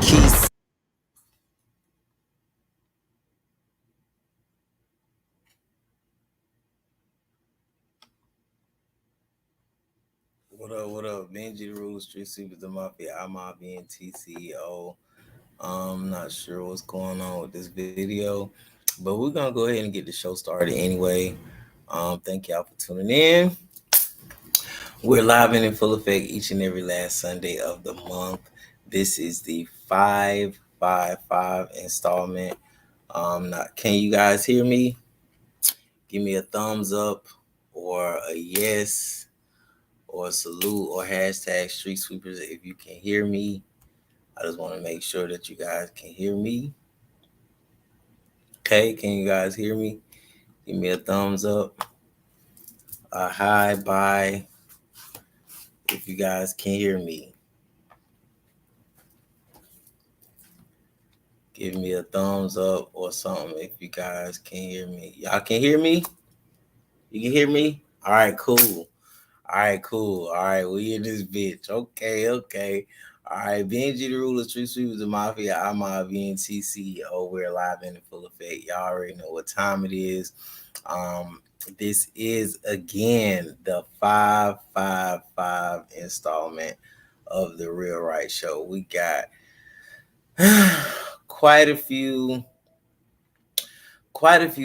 Keys. What up? What up? Benji the Rule Street Sweepers the Mafia. I'm IBNT CEO. Not sure what's going on with this video, but we're gonna go ahead and get the show started anyway. Thank y'all for tuning in. We're live and in full effect each and every last Sunday of the month. This is the 555 installment. Can you guys hear me? Give me a thumbs up or a yes or a salute or hashtag Street Sweepers if you can hear me. I just want to make sure that you guys can hear me. Okay, can you guys hear me? Give me a thumbs up, a hi, bye if you guys can hear me. Give me a thumbs up or something if you guys can hear me. Y'all can hear me? You can hear me? All right, cool. All right, cool. All right, we in this bitch. Okay. All right, Benji the Ruler, Street Sweepers, the Mafia. I'm VNT CEO. We're live and in full effect. Y'all already know what time it is. This is again the 555 installment of the Real Right Show. We got quite a few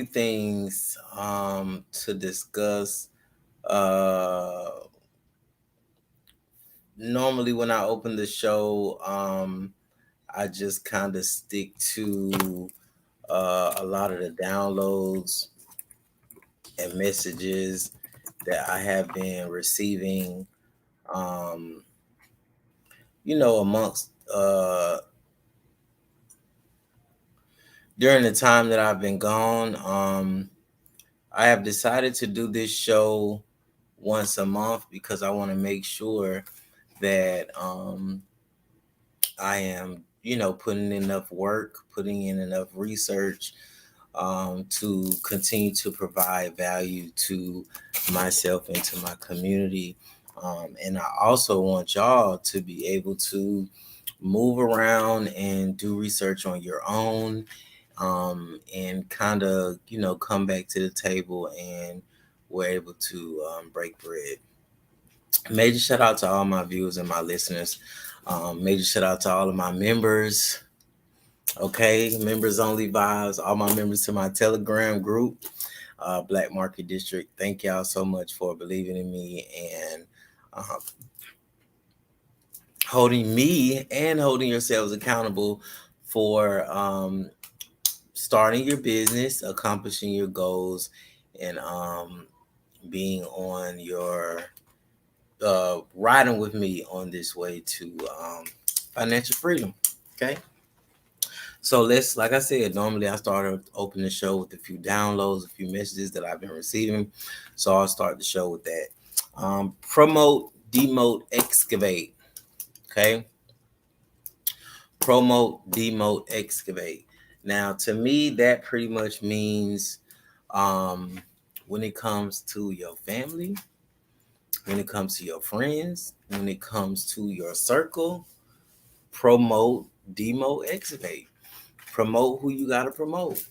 things to discuss. Normally when I open the show, I just kind of stick to a lot of the downloads and messages that I have been receiving, amongst during the time that I've been gone. I have decided to do this show once a month because I want to make sure that I am, putting in enough work, putting in enough research to continue to provide value to myself and to my community. And I also want y'all to be able to move around and do research on your own, and kind of, come back to the table and we're able to break bread. Major shout out to all my viewers and my listeners. Major shout out to all of my members. Okay, members only vibes. All my members to my Telegram group, Black Market District. Thank y'all so much for believing in me and holding me and holding yourselves accountable for starting your business, accomplishing your goals, and being on your riding with me on this way to financial freedom. Okay. So like I said, normally I start open the show with a few downloads, a few messages that I've been receiving. So I'll start the show with that. Promote, demote, excavate. Okay. Promote, demote, excavate. Now, to me, that pretty much means when it comes to your family, when it comes to your friends, when it comes to your circle, promote, demote, excavate. Promote who you got to promote.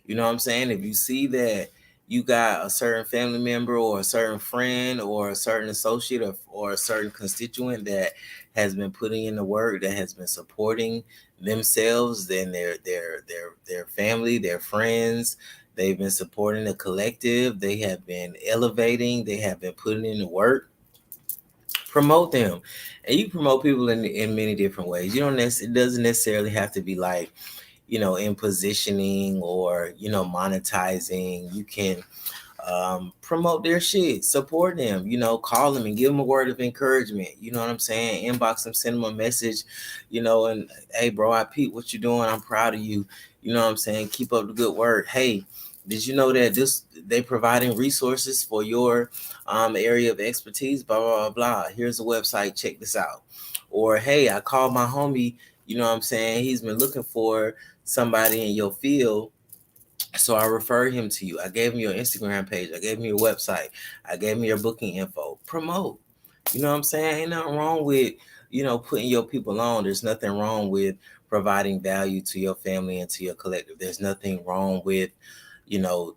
You know what I'm saying? If you see that you got a certain family member or a certain friend or a certain associate or a certain constituent that has been putting in the work, that has been supporting themselves, then their family, their friends, they've been supporting the collective, they have been elevating, they have been putting in the work. Promote them, and you promote people in many different ways. It doesn't necessarily have to be like, in positioning or, monetizing. You can promote their shit, support them, call them and give them a word of encouragement. You know what I'm saying? Inbox them, send them a message, and hey, bro, I peep what you're doing. I'm proud of you. You know what I'm saying? Keep up the good work. Hey, did you know that they providing resources for your area of expertise? Blah, blah, blah, blah. Here's a website. Check this out. Or, hey, I called my homie. You know what I'm saying? He's been looking for somebody in your field, so I referred him to you. I gave him your Instagram page. I gave him your website. I gave him your booking info. Promote. You know what I'm saying? Ain't nothing wrong with putting your people on. There's nothing wrong with providing value to your family and to your collective. There's nothing wrong with, you know,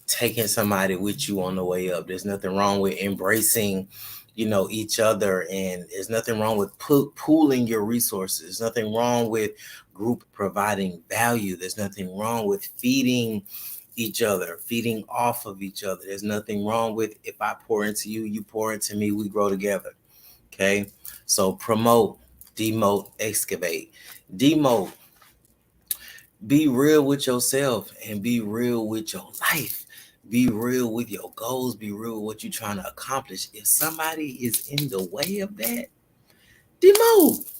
taking somebody with you on the way up. There's nothing wrong with embracing, each other. And there's nothing wrong with pooling your resources. There's nothing wrong with group providing value. There's nothing wrong with feeding each other, feeding off of each other. There's nothing wrong with if I pour into you, you pour into me, we grow together. Okay. So promote, demote, excavate. Demote, be real with yourself and be real with your life. Be real with your goals. Be real with what you're trying to accomplish. If somebody is in the way of that, demote.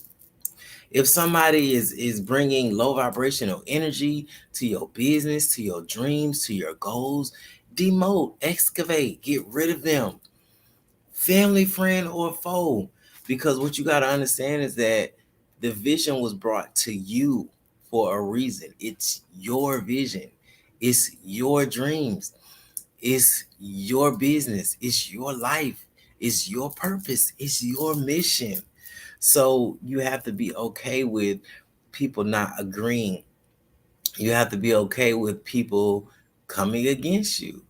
If somebody is bringing low vibrational energy to your business, to your dreams, to your goals, demote, excavate, get rid of them. Family, friend, or foe. Because what you got to understand is that the vision was brought to you for a reason. It's your vision, it's your dreams, it's your business, it's your life, it's your purpose, it's your mission. So you have to be okay with people not agreeing. You have to be okay with people coming against you.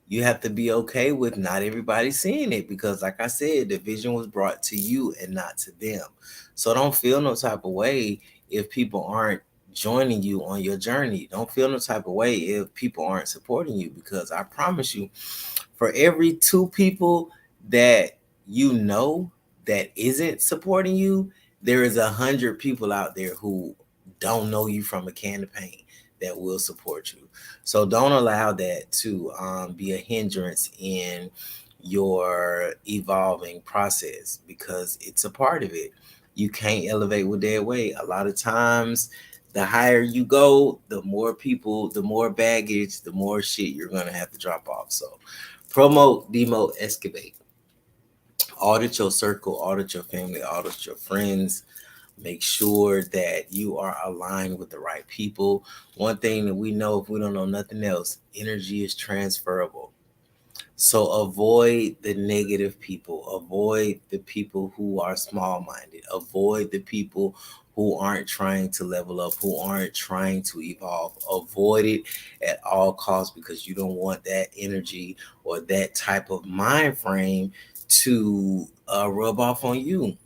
You have to be okay with not everybody seeing it because, like I said, the vision was brought to you and not to them. So don't feel no type of way if people aren't joining you on your journey. Don't feel no type of way if people aren't supporting you because I promise you, for every two people that that isn't supporting you, there is 100 people out there who don't know you from a can of paint that will support you. So don't allow that to be a hindrance in your evolving process because it's a part of it. You can't elevate with dead weight. A lot of times, the higher you go, the more people, the more baggage, the more shit you're going to have to drop off. So promote, demote, excavate. Audit your circle, audit your family, audit your friends. Make sure that you are aligned with the right people. One thing that we know, if we don't know nothing else, energy is transferable. So avoid the negative people, avoid the people who are small minded, avoid the people who aren't trying to level up, who aren't trying to evolve. Avoid it at all costs because you don't want that energy or that type of mind frame to rub off on you.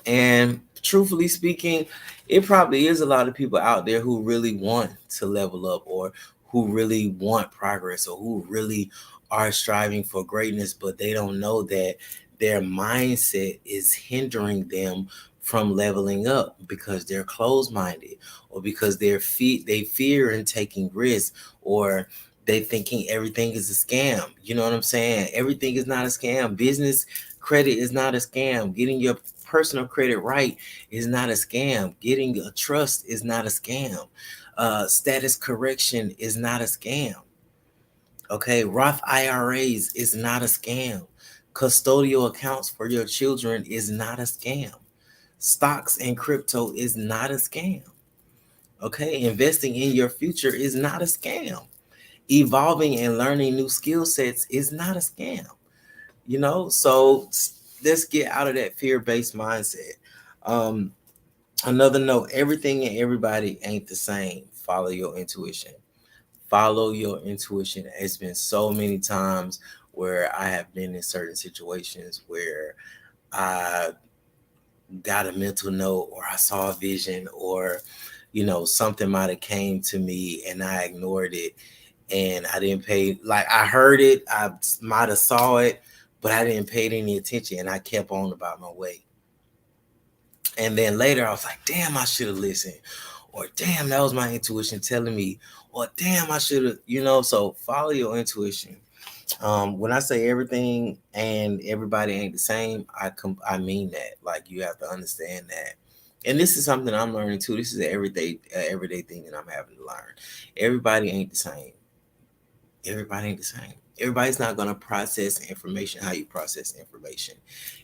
And truthfully speaking, it probably is a lot of people out there who really want to level up or who really want progress or who really are striving for greatness, but they don't know that their mindset is hindering them from leveling up because they're closed minded or because they fear in taking risks or they thinking everything is a scam. You know what I'm saying? Everything is not a scam. Business credit is not a scam. Getting your personal credit right is not a scam. Getting a trust is not a scam. Status correction is not a scam. Okay, Roth IRAs is not a scam. Custodial accounts for your children is not a scam. Stocks and crypto is not a scam. Okay, investing in your future is not a scam. Evolving and learning new skill sets is not a scam. So let's get out of that fear-based mindset. um Another note, everything and everybody ain't the same. Follow your intuition. Follow your intuition. It's been so many times where I have been in certain situations where I got a mental note or I saw a vision or something might have came to me and I ignored it and I didn't pay, like, I heard it, I might have saw it, but I didn't pay any attention and I kept on about my way. And then later I was like, damn, I should have listened. Or damn, that was my intuition telling me. Or damn, I should have, so follow your intuition. When I say everything and everybody ain't the same, I mean that. Like, you have to understand that. And this is something I'm learning too. This is an everyday thing that I'm having to learn. Everybody ain't the same. Everybody ain't the same. Everybody's not going to process information how you process information.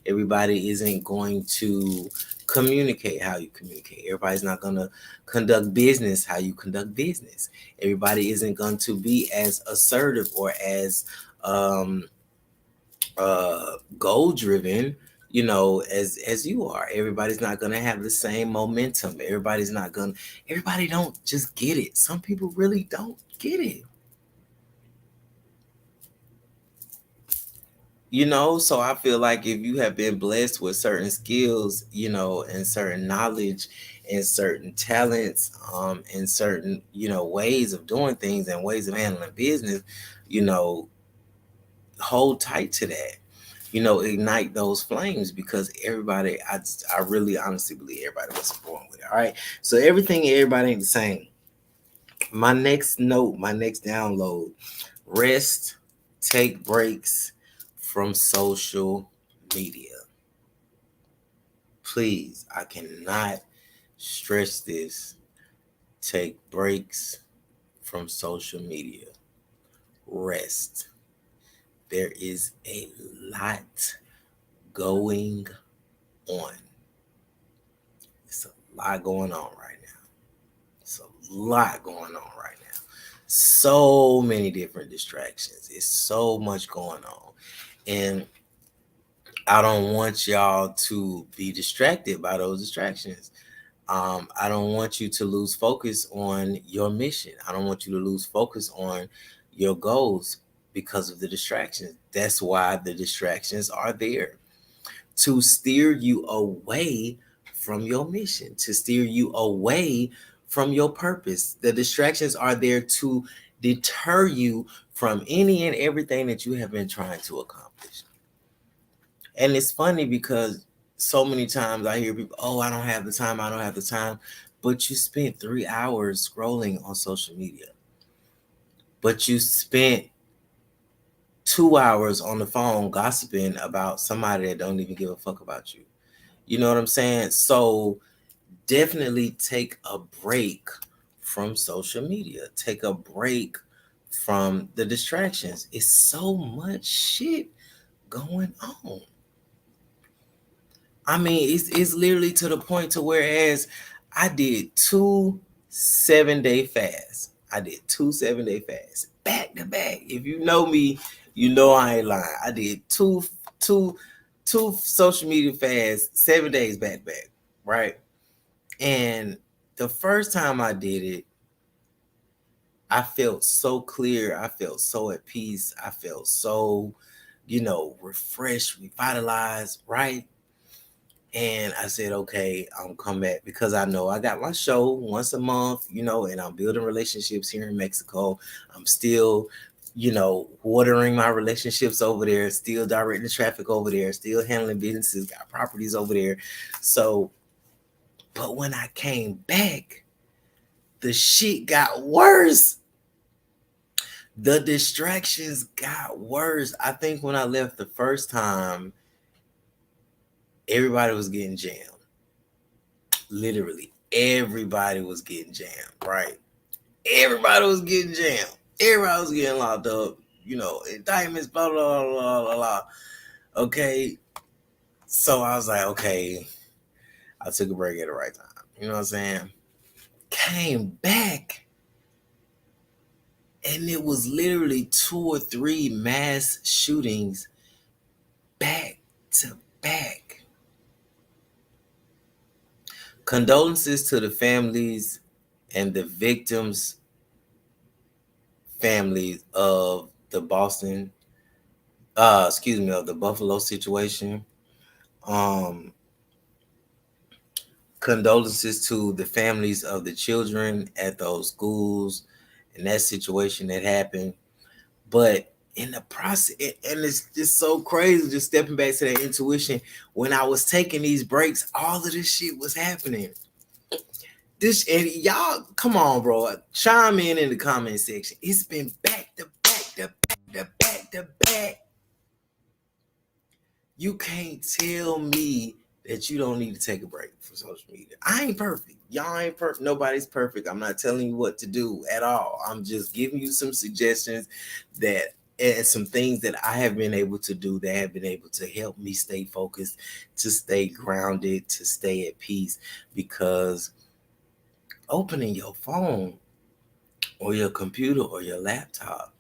Everybody isn't going to communicate how you communicate. Everybody's not going to conduct business how you conduct business. Everybody isn't going to be as assertive or as goal driven, as you are. Everybody's not gonna have the same momentum. Everybody don't just get it. Some people really don't get it. So I feel like if you have been blessed with certain skills, and certain knowledge and certain talents, and certain, ways of doing things and ways of handling business, you know, hold tight to that. Ignite those flames, because I really honestly believe everybody was born with it. All right. So everything, everybody ain't the same. My next note, my next download: rest, take breaks from social media. Please, I cannot stress this. Take breaks from social media. Rest. There is a lot going on. It's a lot going on right now. It's a lot going on right now. So many different distractions. It's so much going on. And I don't want y'all to be distracted by those distractions. I don't want you to lose focus on your mission. I don't want you to lose focus on your goals because of the distractions. That's why the distractions are there, to steer you away from your mission, to steer you away from your purpose. The distractions are there to deter you from any and everything that you have been trying to accomplish. And it's funny because so many times I hear people, oh, I don't have the time, I don't have the time. But you spent 3 hours scrolling on social media. But you spent 2 hours on the phone gossiping about somebody that don't even give a fuck about you. You know what I'm saying? So definitely take a break from social media. Take a break from the distractions. It's so much shit going on. I mean, it's literally to the point to whereas I did 2 7-day fasts. I did 2 7-day fasts back to back. If you know me, you know I ain't lying. I did two two social media fasts, 7 days back to back, right? And the first time I did it, I felt so clear. I felt so at peace. I felt so, refreshed, revitalized, right? And I said, okay, I'm come back because I know I got my show once a month, and I'm building relationships here in Mexico. I'm still, watering my relationships over there, still directing traffic over there, still handling businesses, got properties over there. So, but when I came back, the shit got worse. The distractions got worse. I think when I left the first time, everybody was getting jammed. Literally, everybody was getting jammed, right? Everybody was getting jammed. Everybody was getting locked up, indictments, blah, blah, blah, blah, blah. Okay. So I was like, okay, I took a break at the right time. You know what I'm saying? Came back, and it was literally 2 or 3 mass shootings back to back. Condolences to the families and the victims' families of the of the Buffalo situation. Um, Condolences to the families of the children at those schools and that situation that happened. But in the process, and it's just so crazy, just stepping back to that intuition, when I was taking these breaks, all of this shit was happening. This, and y'all, come on, bro, chime in the comment section. It's been back to back to back to back to back. You can't tell me that you don't need to take a break from social media. I ain't perfect. Y'all ain't perfect. Nobody's perfect. I'm not telling you what to do at all. I'm just giving you some suggestions that and some things that I have been able to do that have been able to help me stay focused, to stay grounded, to stay at peace. Because opening your phone or your computer or your laptop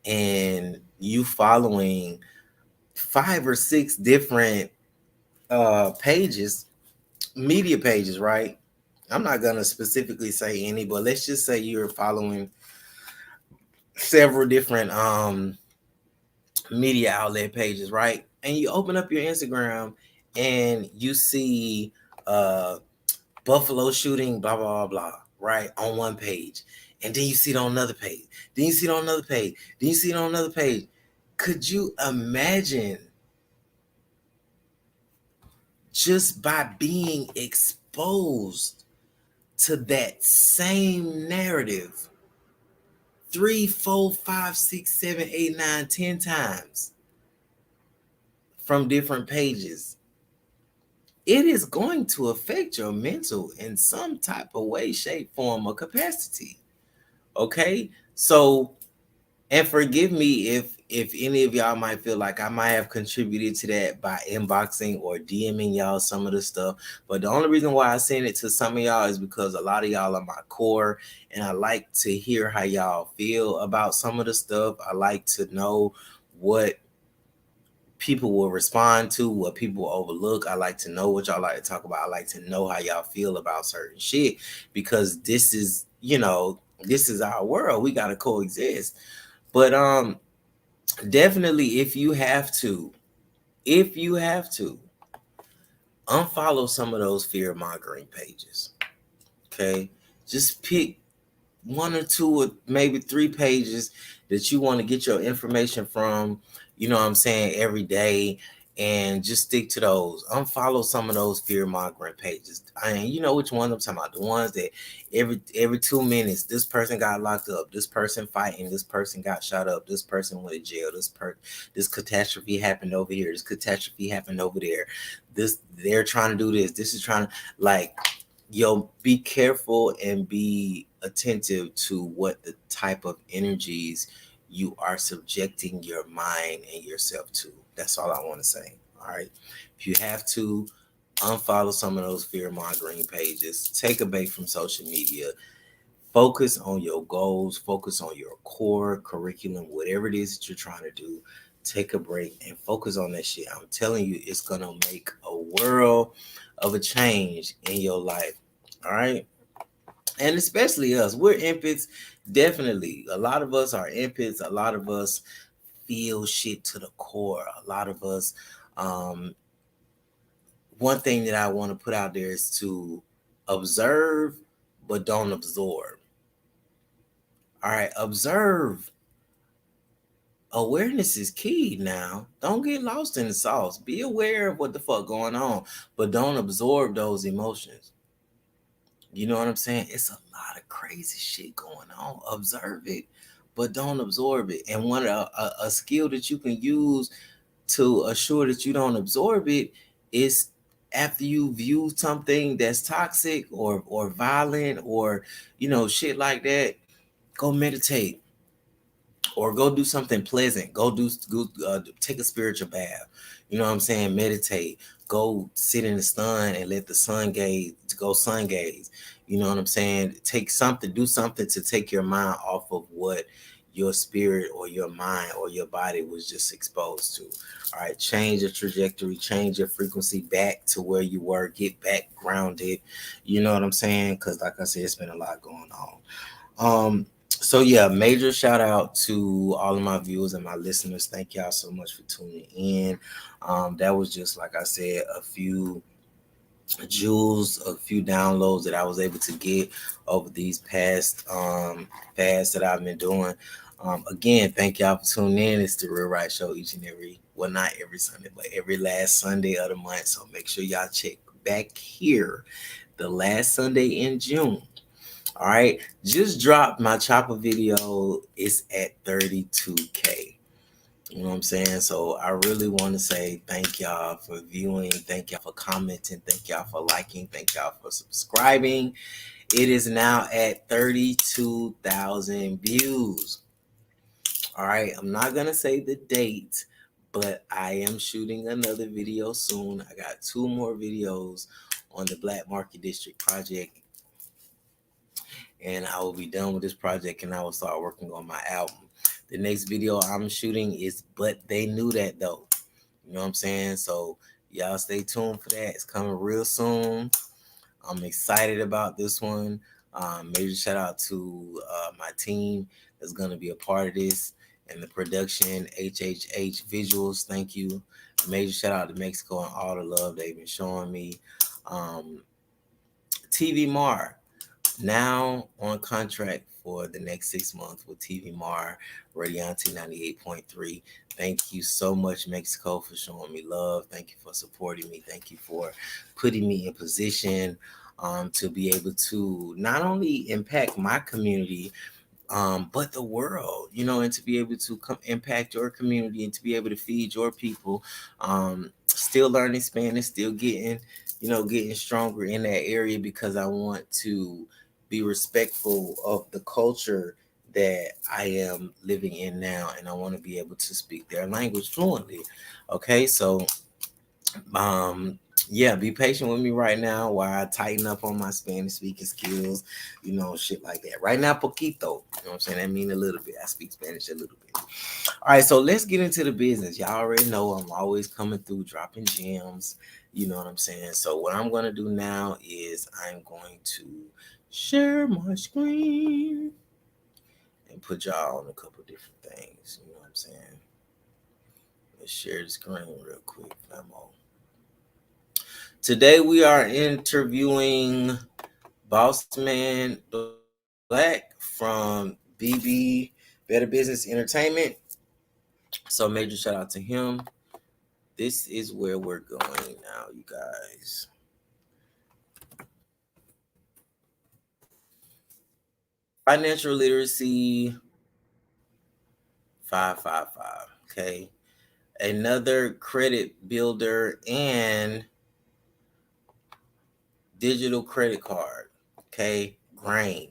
and you following 5 or 6 different pages, media pages, right? I'm not gonna specifically say any, but let's just say you're following several different media outlet pages, right? And you open up your Instagram and you see uh Buffalo shooting, blah blah blah blah, right? On one page. And then you see it on another page. Then you see it on another page. Then you see it on another page. Could you imagine just by being exposed to that same narrative 3, 4, 5, 6, 7, 8, 9, 10 times from different pages? It is going to affect your mental in some type of way, shape, form, or capacity. Okay? So, and forgive me if any of y'all might feel like I might have contributed to that by inboxing or DMing y'all some of the stuff. But the only reason why I send it to some of y'all is because a lot of y'all are my core, and I like to hear how y'all feel about some of the stuff. I like to know what people will respond to, what people overlook. I like to know what y'all like to talk about. I like to know how y'all feel about certain shit, because this is, this is our world. We got to coexist. But definitely, if you have to unfollow some of those fear mongering pages. Okay, just pick one or two or maybe three pages that you want to get your information from, you know what I'm saying, every day, and just stick to those. Unfollow some of those fear mongering pages. And you know which ones I'm talking about. The ones that every 2 minutes, this person got locked up, this person fighting, this person got shot up, this person went to jail, this catastrophe happened over here, this catastrophe happened over there, this they're trying to do this is trying to, like, be careful and be attentive to what the type of energies you are subjecting your mind and yourself to. That's all I want to say. All right. If you have to, unfollow some of those fear mongering pages, take a break from social media, focus on your goals, focus on your core curriculum, whatever it is that you're trying to do. Take a break and focus on that shit. I'm telling you, it's going to make a world of a change in your life. All right. And especially us, we're empaths. Definitely. A lot of us are empaths. A lot of us feel shit to the core. A lot of us, um, one thing that I want to put out there is to observe, but don't absorb. All right. Observe. Awareness is key now. Don't get lost in the sauce. Be aware of what the fuck going on, but don't absorb those emotions. You know what I'm saying? It's a lot of crazy shit going on. Observe it, but don't absorb it. And a skill that you can use to assure that you don't absorb it is, after you view something that's toxic or violent or shit like that, go meditate or go do something pleasant. Take a spiritual bath. You know what I'm saying? Meditate. Go sit in the sun and let the sun gaze. Go sun gaze. You know what I'm saying? Do something to take your mind off of what your spirit or your mind or your body was just exposed to. All right, change your trajectory, change your frequency back to where you were. Get back grounded. You know what I'm saying? Because, like I said, it's been a lot going on. So yeah, major shout out to all of my viewers and my listeners. Thank y'all so much for tuning in. That was just, like I said, a few jewels, a few downloads that I was able to get over these past fasts that I've been doing. Again, thank y'all for tuning in. It's the Real Right Show each and every, well, not every Sunday, but every last Sunday of the month. So make sure y'all check back here the last Sunday in June. All right, just dropped my chopper video. It's at 32K. You know what I'm saying? So I really want to say thank y'all for viewing. Thank y'all for commenting. Thank y'all for liking. Thank y'all for subscribing. It is now at 32,000 views. All right, I'm not going to say the date, but I am shooting another video soon. I got 2 more videos on the Black Market District project, and I will be done with this project and I will start working on my album. The next video I'm shooting is But They Knew That Though. You know what I'm saying? So Y'all stay tuned for that. It's coming real soon. I'm excited about this one. Major shout out to my team that's going to be a part of this and the production, HHH Visuals. Thank you. Major shout out to Mexico and all the love they've been showing me. TV Mar now on contract for the next 6 months with TV Mar, Radiante 98.3. Thank you so much, Mexico, for showing me love. Thank you for supporting me. Thank you for putting me in position to be able to not only impact my community, but the world, and to be able to impact your community and to be able to feed your people. Still learning Spanish, still getting stronger in that area because I want to be respectful of the culture that I am living in now, and I want to be able to speak their language fluently. Okay, so yeah, be patient with me right now while I tighten up on my Spanish speaking skills, shit like that. Right now, poquito. You know what I'm saying? That mean a little bit. I speak Spanish a little bit. All right, so let's get into the business. Y'all already know I'm always coming through dropping gems. You know what I'm saying? So what I'm gonna do now is I'm going to share my screen and put y'all on a couple different things. You know what I'm saying? Let's share the screen real quick, famo. Today we are interviewing Bossman Black from BB Better Business Entertainment. So major shout out to him. This is where we're going now, you guys. Financial literacy 555. Okay. Another credit builder and digital credit card. Okay. Grain.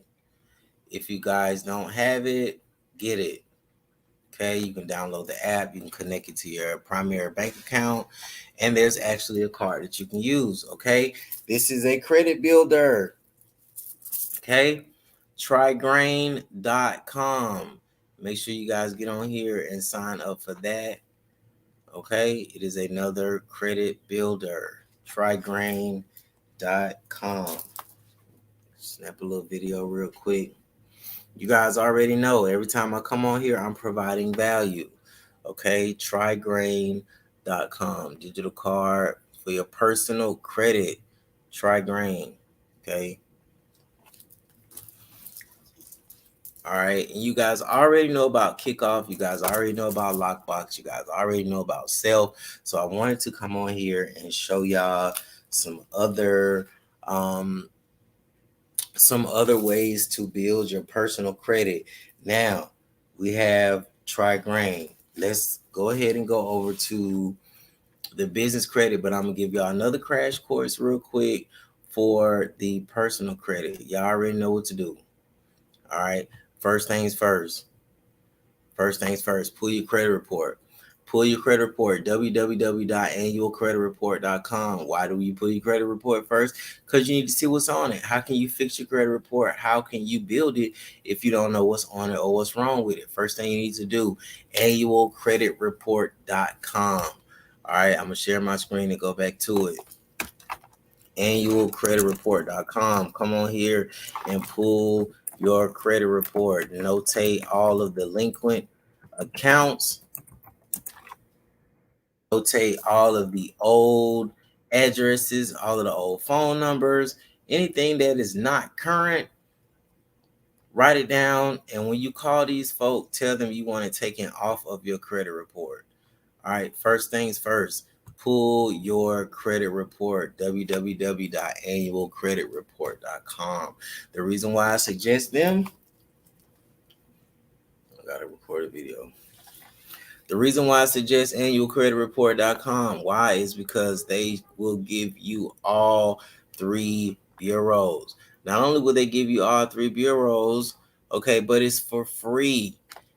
If you guys don't have it, get it. Okay, you can download the app, you can connect it to your primary bank account, and there's actually a card that you can use. Okay, this is a credit builder. Okay, trygrain.com. Make sure you guys get on here and sign up for that. Okay, it is another credit builder. Trygrain.com. Snap a little video real quick. You guys already know every time I come on here, I'm providing value. Okay, trygrain.com. Digital card for your personal credit. Trygrain. Okay. All right. And you guys already know about Kickoff. You guys already know about Lockbox. You guys already know about Self. So I wanted to come on here and show y'all some other ways to build your personal credit. Now, we have Trygrain. Let's go ahead and go over to the business credit, but I'm going to give y'all another crash course real quick for the personal credit. Y'all already know what to do. All right. First things first. Pull your credit report. Pull your credit report, www.annualcreditreport.com. Why do you pull your credit report first? Because you need to see what's on it. How can you fix your credit report? How can you build it if you don't know what's on it or what's wrong with it? First thing you need to do, annualcreditreport.com. All right, I'm going to share my screen and go back to it. Annualcreditreport.com. Come on here and pull your credit report. Notate all of the delinquent accounts. Notate all of the old addresses, all of the old phone numbers, anything that is not current. Write it down, and when you call these folk, tell them you want it taken off of your credit report. All right, first things first, pull your credit report, www.annualcreditreport.com. The reason why I suggest them, I gotta record a video. The reason why I suggest annualcreditreport.com, why, is because they will give you all three bureaus. Not only will they give you all three bureaus, okay, but it's for free.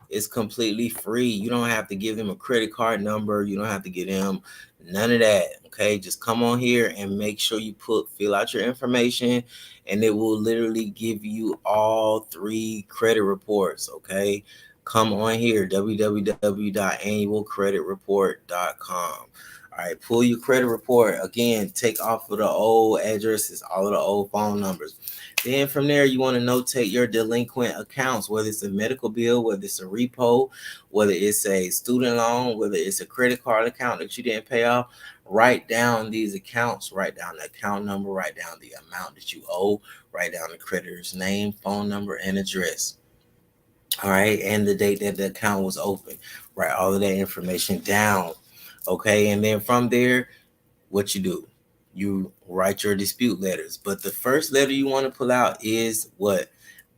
It's completely free. You don't have to give them a credit card number. You don't have to give them none of that. Okay, just come on here and make sure you fill out your information, and it will literally give you all three credit reports. Okay, come on here, www.annualcreditreport.com. All All right, pull your credit report. Again, take off of the old addresses, all of the old phone numbers. Then from there, you want to notate your delinquent accounts, whether it's a medical bill, whether it's a repo, whether it's a student loan, whether it's a credit card account that you didn't pay off. Write down these accounts, write down the account number, write down the amount that you owe, write down the creditor's name, phone number, and address. All right, and the date that the account was open. Write all of that information down. Okay, and then from there, what you do, you write your dispute letters. But the first letter you want to pull out is what?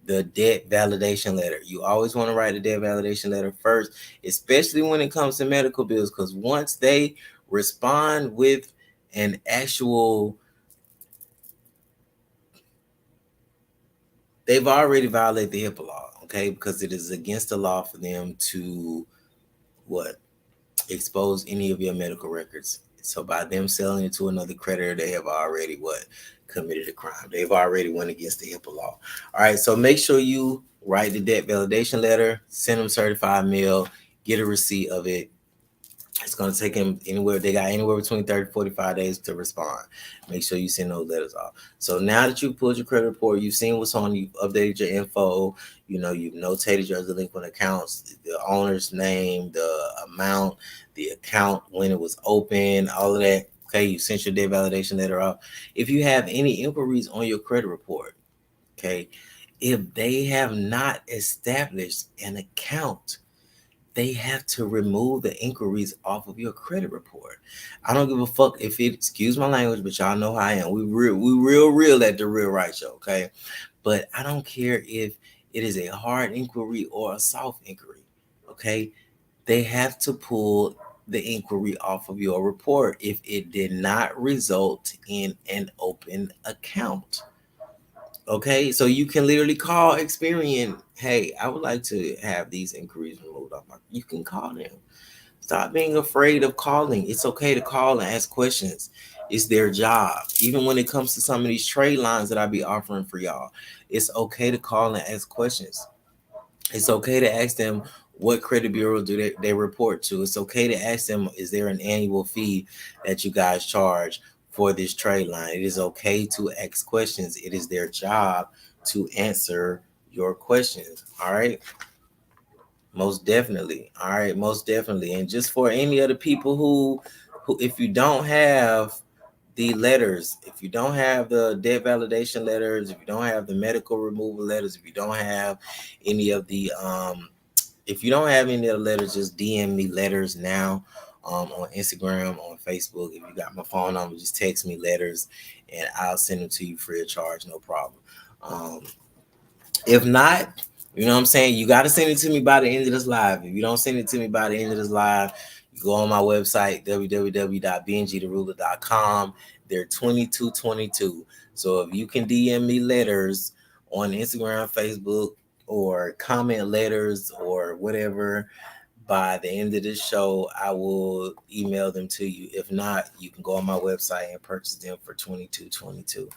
The debt validation letter. You always want to write the debt validation letter first, especially when it comes to medical bills, because once they respond with an actual, they've already violated the HIPAA law, okay? Because it is against the law for them to what? Expose any of your medical records. So by them selling it to another creditor, they have already what? Committed a crime. They've already went against the HIPAA law. All right, so make sure you write the debt validation letter, send them certified mail, get a receipt of it. It's going to take them anywhere. They got anywhere between 30 to 45 days to respond. Make sure you send those letters off. So now that you've pulled your credit report, you've seen what's on, you've updated your info, you've notated your delinquent accounts, the owner's name, the amount, the account, when it was open, all of that. Okay, you sent your debt validation letter off. If you have any inquiries on your credit report, okay, if they have not established an account, they have to remove the inquiries off of your credit report. I don't give a fuck if it, excuse my language, but y'all know how I am. We real at the Real Right Show, okay? But I don't care if it is a hard inquiry or a soft inquiry, okay? They have to pull the inquiry off of your report if it did not result in an open account. Okay, so you can literally call Experian. Hey, I would like to have these inquiries removed off my. You can call them. Stop being afraid of calling. It's okay to call and ask questions. It's their job. Even when it comes to some of these trade lines that I be offering for y'all, it's okay to call and ask questions. It's okay to ask them what credit bureau do they report to. It's okay to ask them, is there an annual fee that you guys charge for this trade line? It is okay to ask questions. It is their job to answer your questions. All right. Most definitely. All right. Most definitely. And just for any other people who if you don't have the letters, if you don't have the debt validation letters, if you don't have the medical removal letters, if you don't have any of the if you don't have any of the letters, just DM me letters now on Instagram, on Facebook. If you got my phone number, just text me letters and I'll send them to you free of charge, no problem. If not, you know what I'm saying? You got to send it to me by the end of this live. If you don't send it to me by the end of this live, you go on my website, www.bngtheruler.com. They're 2222. So if you can DM me letters on Instagram, Facebook, or comment letters or whatever, by the end of this show, I will email them to you. If not, you can go on my website and purchase them for 2222.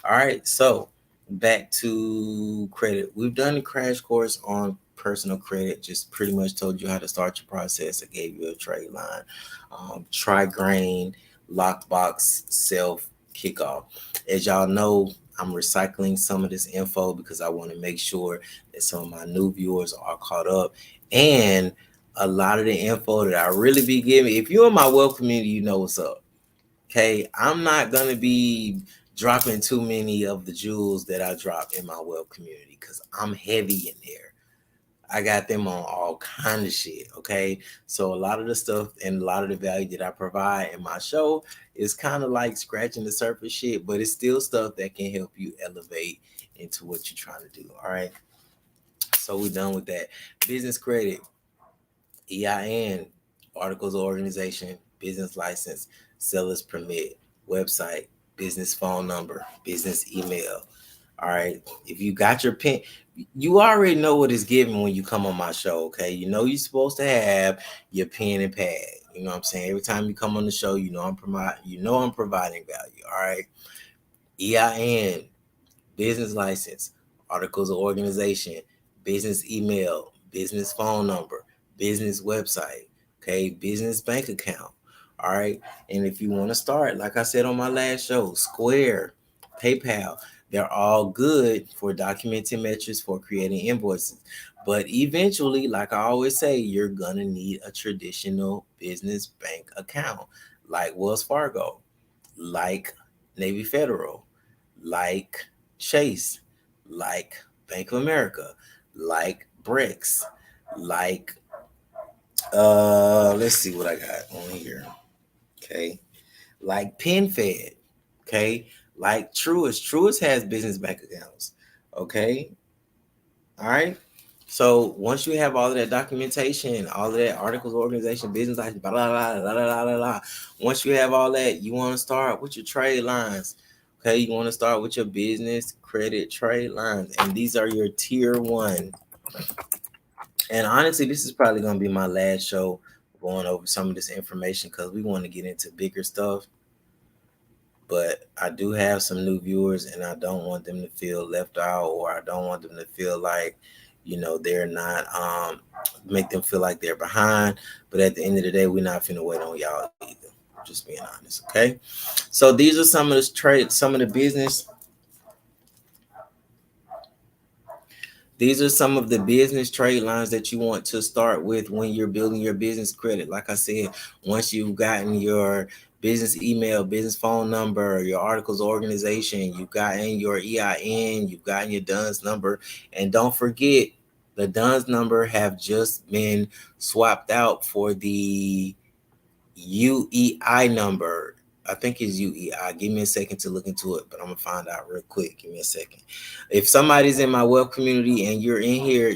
All right, so back to credit. We've done a crash course on personal credit. Just pretty much told you how to start your process. I gave you a trade line, tri-grain, lockbox, self, kickoff. As y'all know, I'm recycling some of this info because I want to make sure that some of my new viewers are caught up. And a lot of the info that I really be giving, if you're in my wealth community, you know what's up. Okay, I'm not gonna be dropping too many of the jewels that I drop in my wealth community because I'm heavy in there. I got them on all kind of shit. Okay, so a lot of the stuff and a lot of the value that I provide in my show is kind of like scratching the surface shit, but it's still stuff that can help you elevate into what you're trying to do. All right, so we're done with that. Business credit, EIN, articles of organization, business license, seller's permit, website, business phone number, business email. All right. If you got your pen, you already know what it's given when you come on my show. Okay. You know you're supposed to have your pen and pad. You know what I'm saying? Every time you come on the show, I'm providing value. All right. EIN, business license, articles of organization, business email, business phone number, business website, okay, business bank account. All right. And if you want to start, like I said on my last show, Square, PayPal, they're all good for documenting metrics for creating invoices. But eventually, like I always say, you're going to need a traditional business bank account like Wells Fargo, like Navy Federal, like Chase, like Bank of America, like Brex, like let's see what I got on here. Okay. Like PenFed. Okay. Like Truist. Truist has business bank accounts. Okay. All right. So once you have all of that documentation, all of that articles, organization, business, like blah, blah, blah, blah, blah, blah, blah. Once you have all that, you want to start with your trade lines. Okay. You want to start with your business credit trade lines. And these are your tier one. And honestly, this is probably going to be my last show going over some of this information because we want to get into bigger stuff. But I do have some new viewers, and I don't want them to feel left out, or I don't want them to feel like, they're not, make them feel like they're behind. But at the end of the day, we're not finna wait on y'all either. Just being honest, okay? So these are some of the trade, some of the business. These are some of the business trade lines that you want to start with when you're building your business credit. Like I said, once you've gotten your business email, business phone number, your articles organization, you've gotten your EIN, you've gotten your DUNS number, and don't forget the DUNS number have just been swapped out for the UEI number. I think it's UEI. Give me a second to look into it, but I'm gonna find out real quick. Give me a second. If somebody's in my web community and you're in here,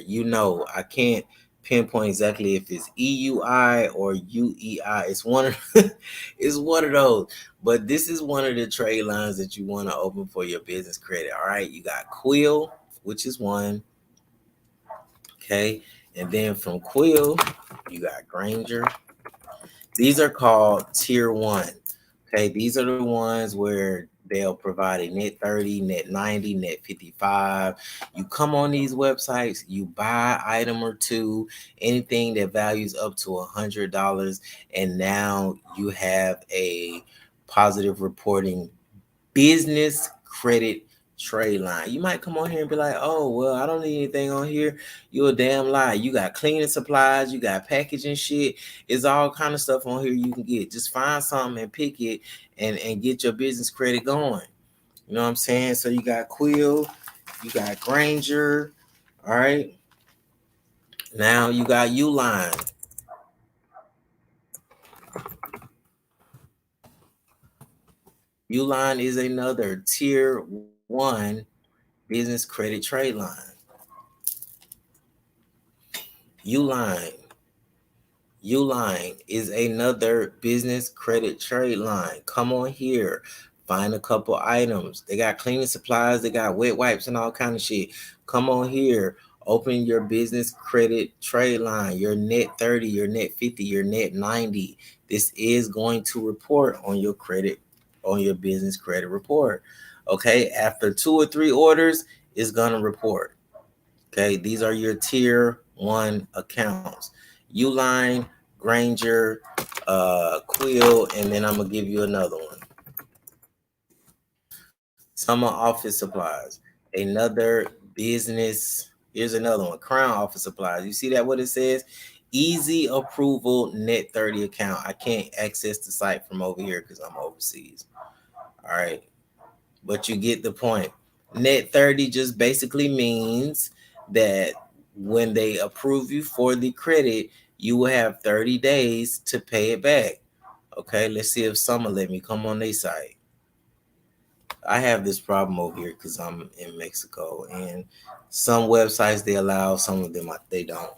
I can't pinpoint exactly if it's EUI or UEI. It's one of it's one of those. But this is one of the trade lines that you want to open for your business credit. All right, you got Quill, which is one. Okay, and then from Quill, you got Granger. These are called tier one. Okay, these are the ones where they'll provide a net 30, net 90, net 55. You come on these websites, you buy item or two, anything that values up to $100, and now you have a positive reporting business credit trade line. You might come on here and be like, oh, well, I don't need anything on here. You're a damn lie. You got cleaning supplies, you got packaging shit. It's all kind of stuff on here you can get. Just find something and pick it and get your business credit going. You know what I'm saying? So you got Quill, you got Granger, all right? Now you got Uline. Uline is another tier one business credit trade line. Uline. Uline is another business credit trade line. Come on here, find a couple items. They got cleaning supplies, they got wet wipes and all kind of shit. Come on here, open your business credit trade line. Your net 30, your net 50, your net 90. This is going to report on your credit, on your business credit report. Okay, after 2 or 3 orders, it's gonna report. Okay, these are your tier one accounts. Uline, Granger, Quill, and then I'm gonna give you another one. Summer Office Supplies, another business. Here's another one. Crown Office Supplies. You see that what it says? Easy approval net 30 account. I can't access the site from over here because I'm overseas. All right, but you get the point. Net 30 just basically means that when they approve you for the credit, you will have 30 days to pay it back. Okay, let's see if Summer let me come on their site. I have this problem over here because I'm in Mexico, and some websites they allow, some of them they don't.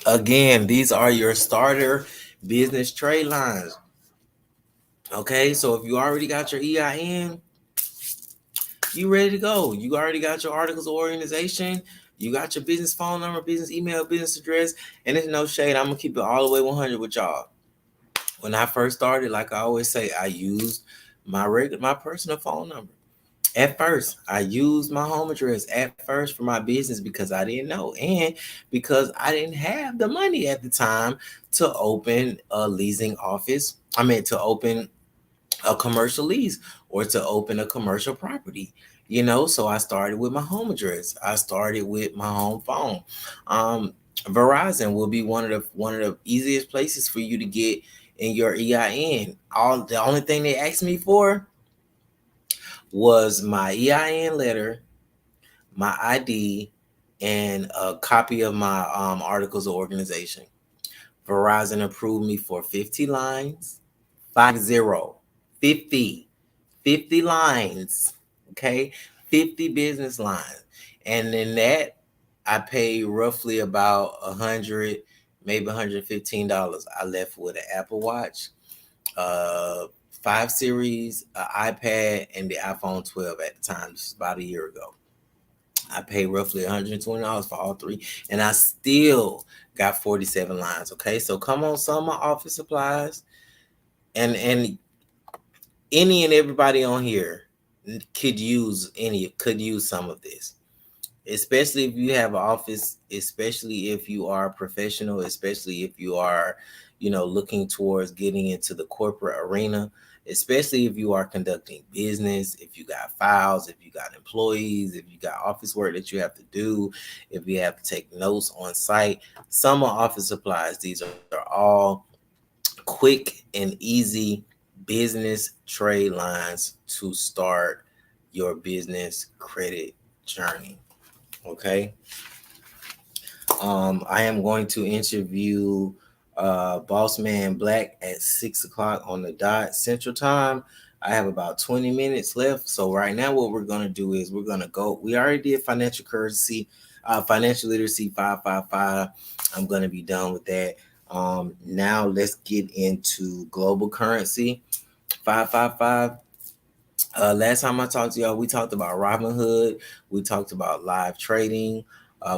Again, these are your starter business trade lines. Okay, so if you already got your EIN, you ready to go. You already got your articles of organization. You got your business phone number, business email, business address, and it's no shade. I'm gonna keep it all the way 100 with y'all. When I first started, like I always say, I used my personal phone number. At first, I used my home address at first for my business because I didn't know, and because I didn't have the money at the time to open a leasing office. I mean, to open a commercial lease or to open a commercial property. So I started with my home address. I started with my home phone. Um, Verizon will be one of the easiest places for you to get in your EIN. All the only thing they asked me for was my EIN letter, my ID, and a copy of my articles of organization. Verizon approved me for 50 lines, 50, 50, 50 lines, okay? 50 business lines. And then that I paid roughly about 100, maybe $115. I left with an Apple Watch, uh 5 series, an iPad, and the iPhone 12 at the time. This is about a year ago. I paid roughly $120 for all three, and I still got 47 lines. Okay, so come on, some of my office supplies, and any and everybody on here could use some of this, especially if you have an office, especially if you are a professional, especially if you are, looking towards getting into the corporate arena, especially if you are conducting business, if you got files, if you got employees, if you got office work that you have to do, if you have to take notes on site. Some are office supplies. These are all quick and easy business trade lines to start your business credit journey. Okay. I am going to interview Boss Man Black at 6 o'clock on the dot Central Time. I have about 20 minutes left. So right now, what we're gonna do is we're gonna go. We already did financial literacy 555. I'm gonna be done with that. Now let's get into global currency 555. Last time I talked to y'all, we talked about Robinhood, we talked about live trading,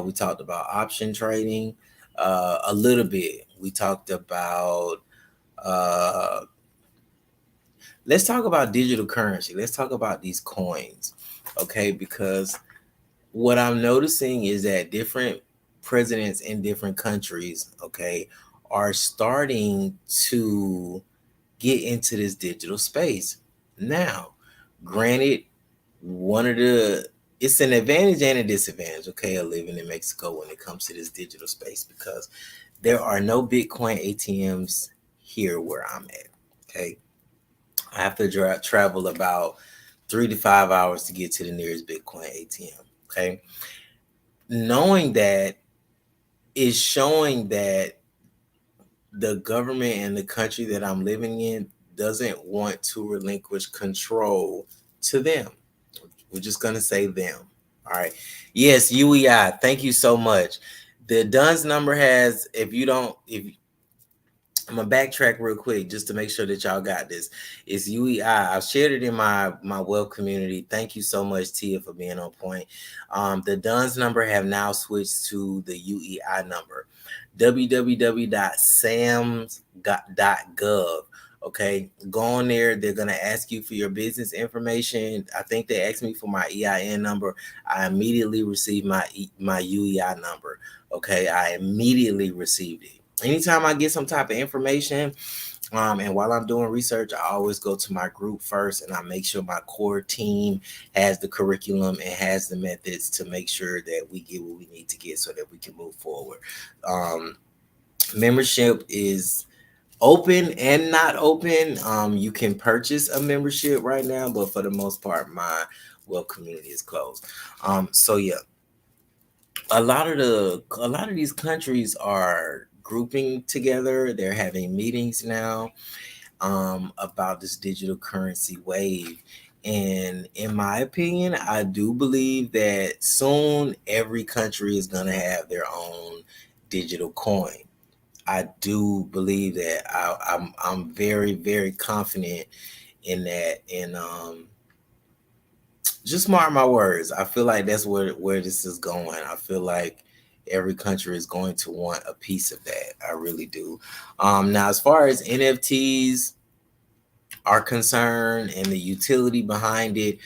we talked about option trading, a little bit. We talked about, uh, let's talk about digital currency. Let's talk about these coins, okay? Because what I'm noticing is that different presidents in different countries, okay, are starting to get into this digital space. Now, granted, one of the it's an advantage and a disadvantage, okay, of living in Mexico when it comes to this digital space, because there are no Bitcoin ATMs here where I'm at. Okay. I have to travel about 3 to 5 hours to get to the nearest Bitcoin ATM. Okay. Knowing that is showing that the government and the country that I'm living in doesn't want to relinquish control to them. We're just gonna say them. All right. Yes, UEI. Thank you so much. The DUNS number has, if you don't, if I'm gonna backtrack real quick just to make sure that y'all got this. It's UEI. I've shared it in my wealth community. Thank you so much, Tia, for being on point. The DUNS number have now switched to the UEI number. www.sams.gov. Okay, go on there. They're gonna ask you for your business information. I think they asked me for my EIN number. I immediately received my UEI number. Okay, I immediately received it. Anytime I get some type of information, and while I'm doing research, I always go to my group first and I make sure my core team has the curriculum and has the methods to make sure that we get what we need to get so that we can move forward. Um, Membership is open and not open. You can purchase a membership right now, but for the most part, my wealth community is closed. So yeah, a lot of these countries are grouping together. They're having meetings now about this digital currency wave. And in my opinion, I do believe that soon every country is going to have their own digital coin. I do believe that. I'm very, very confident in that. And just mark my words. I feel like that's where this is going. I feel like every country is going to want a piece of that. I really do. Now, as far as NFTs are concerned and the utility behind it,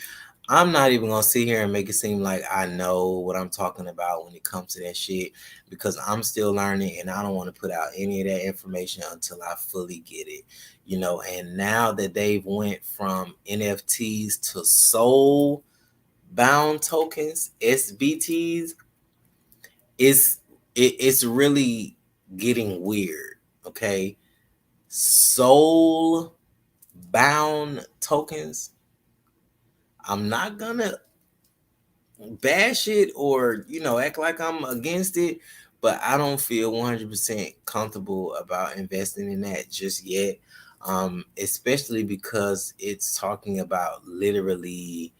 I'm not even gonna sit here and make it seem like I know what I'm talking about when it comes to that shit, because I'm still learning and I don't want to put out any of that information until I fully get it. And now that they've went from NFTs to soul bound tokens, SBTs, it's it's really getting weird. Okay. Soul bound tokens. I'm not gonna bash it or act like I'm against it, but I don't feel 100% comfortable about investing in that just yet. Especially because it's talking about literally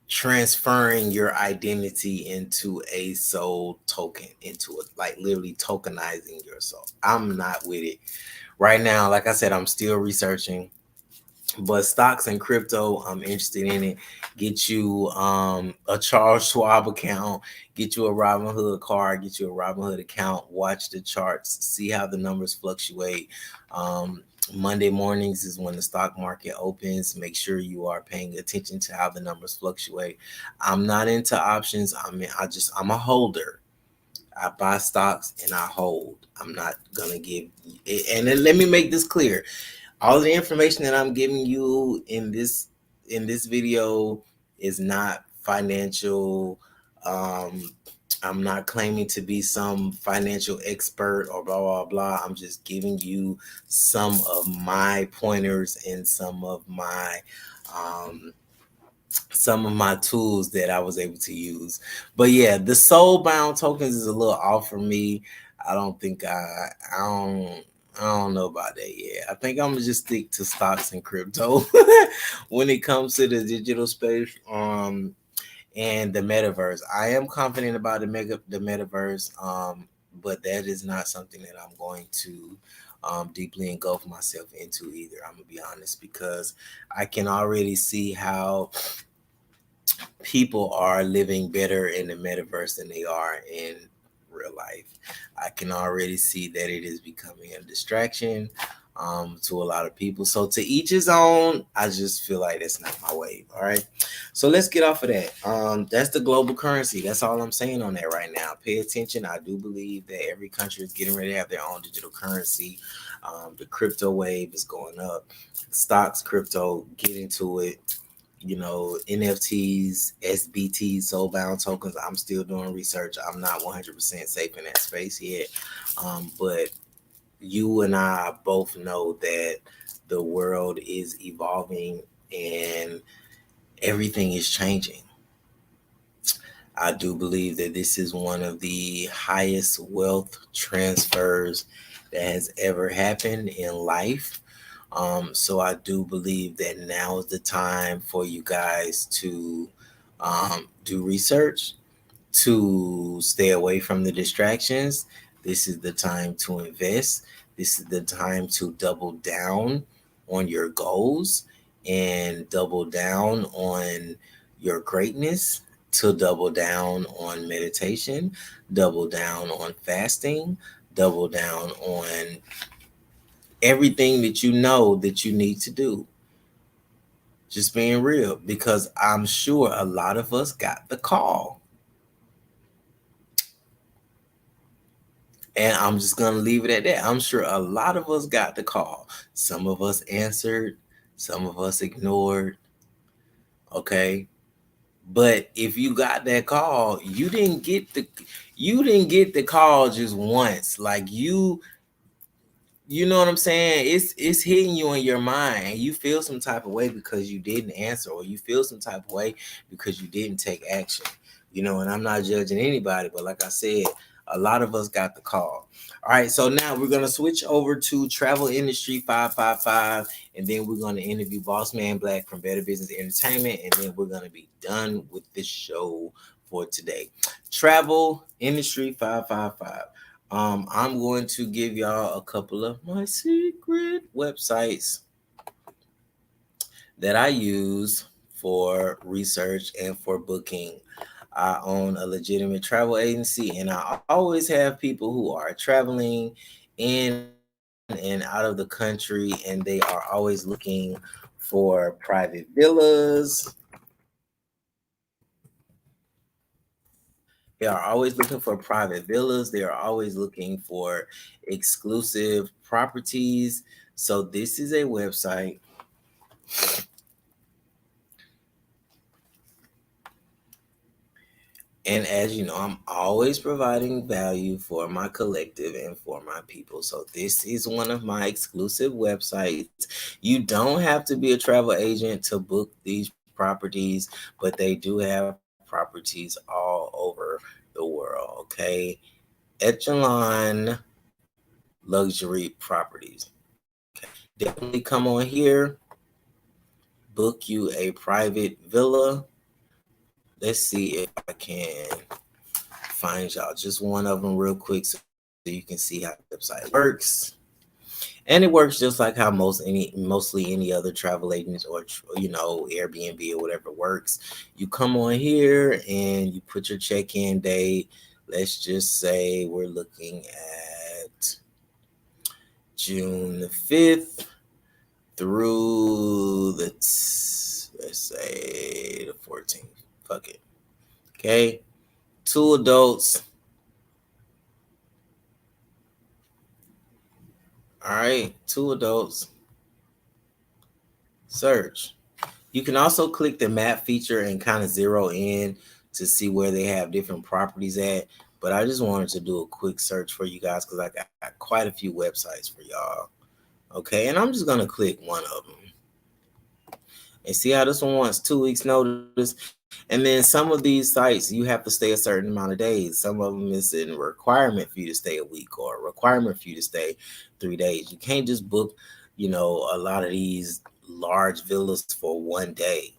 transferring your identity into a soul token, into it, like literally tokenizing your soul. I'm not with it right now. Like I said, I'm still researching. But stocks and crypto, I'm interested in it. Get you a Charles Schwab account, get you a Robinhood card, get you a Robinhood account, watch the charts, see how the numbers fluctuate. Monday mornings is when the stock market opens. Make sure you are paying attention to how the numbers fluctuate. I'm not into options. I'm a holder. I buy stocks and I hold. I'm not gonna give. And then let me make this clear: all the information that I'm giving you in this video is not financial. Um, I'm not claiming to be some financial expert or blah blah blah. I'm just giving you some of my pointers and um, some of my tools that I was able to use. But yeah, the soul bound tokens is a little off for me. I don't think I don't know about that yet. I think I'm gonna just stick to stocks and crypto when it comes to the digital space. And the metaverse. I am confident about the metaverse. But that is not something that I'm going to deeply engulf myself into either. I'm gonna be honest, because I can already see how people are living better in the metaverse than they are in real life. I can already see that it is becoming a distraction to a lot of people. So to each his own. I just feel like that's not my wave. All right. So let's get off of that. That's the global currency. That's all I'm saying on that right now. Pay attention. I do believe that every country is getting ready to have their own digital currency. The crypto wave is going up. Stocks, crypto, get into it. NFTs, SBTs, soulbound tokens. I'm still doing research. I'm not 100% safe in that space yet. But you and I both know that the world is evolving and everything is changing. I do believe that this is one of the highest wealth transfers that has ever happened in life. So I do believe that now is the time for you guys to do research, to stay away from the distractions. This is the time to invest. This is the time to double down on your goals and double down on your greatness, to double down on meditation, double down on fasting, double down on everything that you know that you need to do. Just being real, because I'm sure a lot of us got the call. And I'm just going to leave it at that. I'm sure a lot of us got the call. Some of us answered, some of us ignored. Okay. But if you got that call, you didn't get the call just once. Like you know what I'm saying? It's hitting you in your mind. You feel some type of way because you didn't answer, or you feel some type of way because you didn't take action. And I'm not judging anybody, but like I said, a lot of us got the call. All right, so now we're gonna switch over to Travel Industry 555, and then we're gonna interview Boss Man Black from Better Business Entertainment, and then we're gonna be done with this show for today. Travel Industry 555. I'm going to give y'all a couple of my secret websites that I use for research and for booking. I own a legitimate travel agency, and I always have people who are traveling in and out of the country, and they are always looking for private villas. They are always looking for private villas. They are always looking for exclusive properties. So this is a website. And as you know, I'm always providing value for my collective and for my people. So this is one of my exclusive websites. You don't have to be a travel agent to book these properties, but they do have properties all over the world. Okay. Echelon Luxury Properties. Okay. Definitely come on here, book you a private villa. Let's see if I can find y'all just one of them real quick so you can see how the website works. And it works just like how mostly any other travel agents or Airbnb or whatever works. You come on here and you put your check-in date. Let's just say we're looking at June the 5th through let's say the 14th. Fuck it. Okay. 2 adults. All right, 2 adults. Search. You can also click the map feature and kind of zero in to see where they have different properties at. But I just wanted to do a quick search for you guys because I got quite a few websites for y'all. Okay, and I'm just gonna click one of them and see how this one wants 2 weeks notice. And then some of these sites you have to stay a certain amount of days. Some of them is a requirement for you to stay a week or a requirement for you to stay 3 days. You can't just book, a lot of these large villas for one day.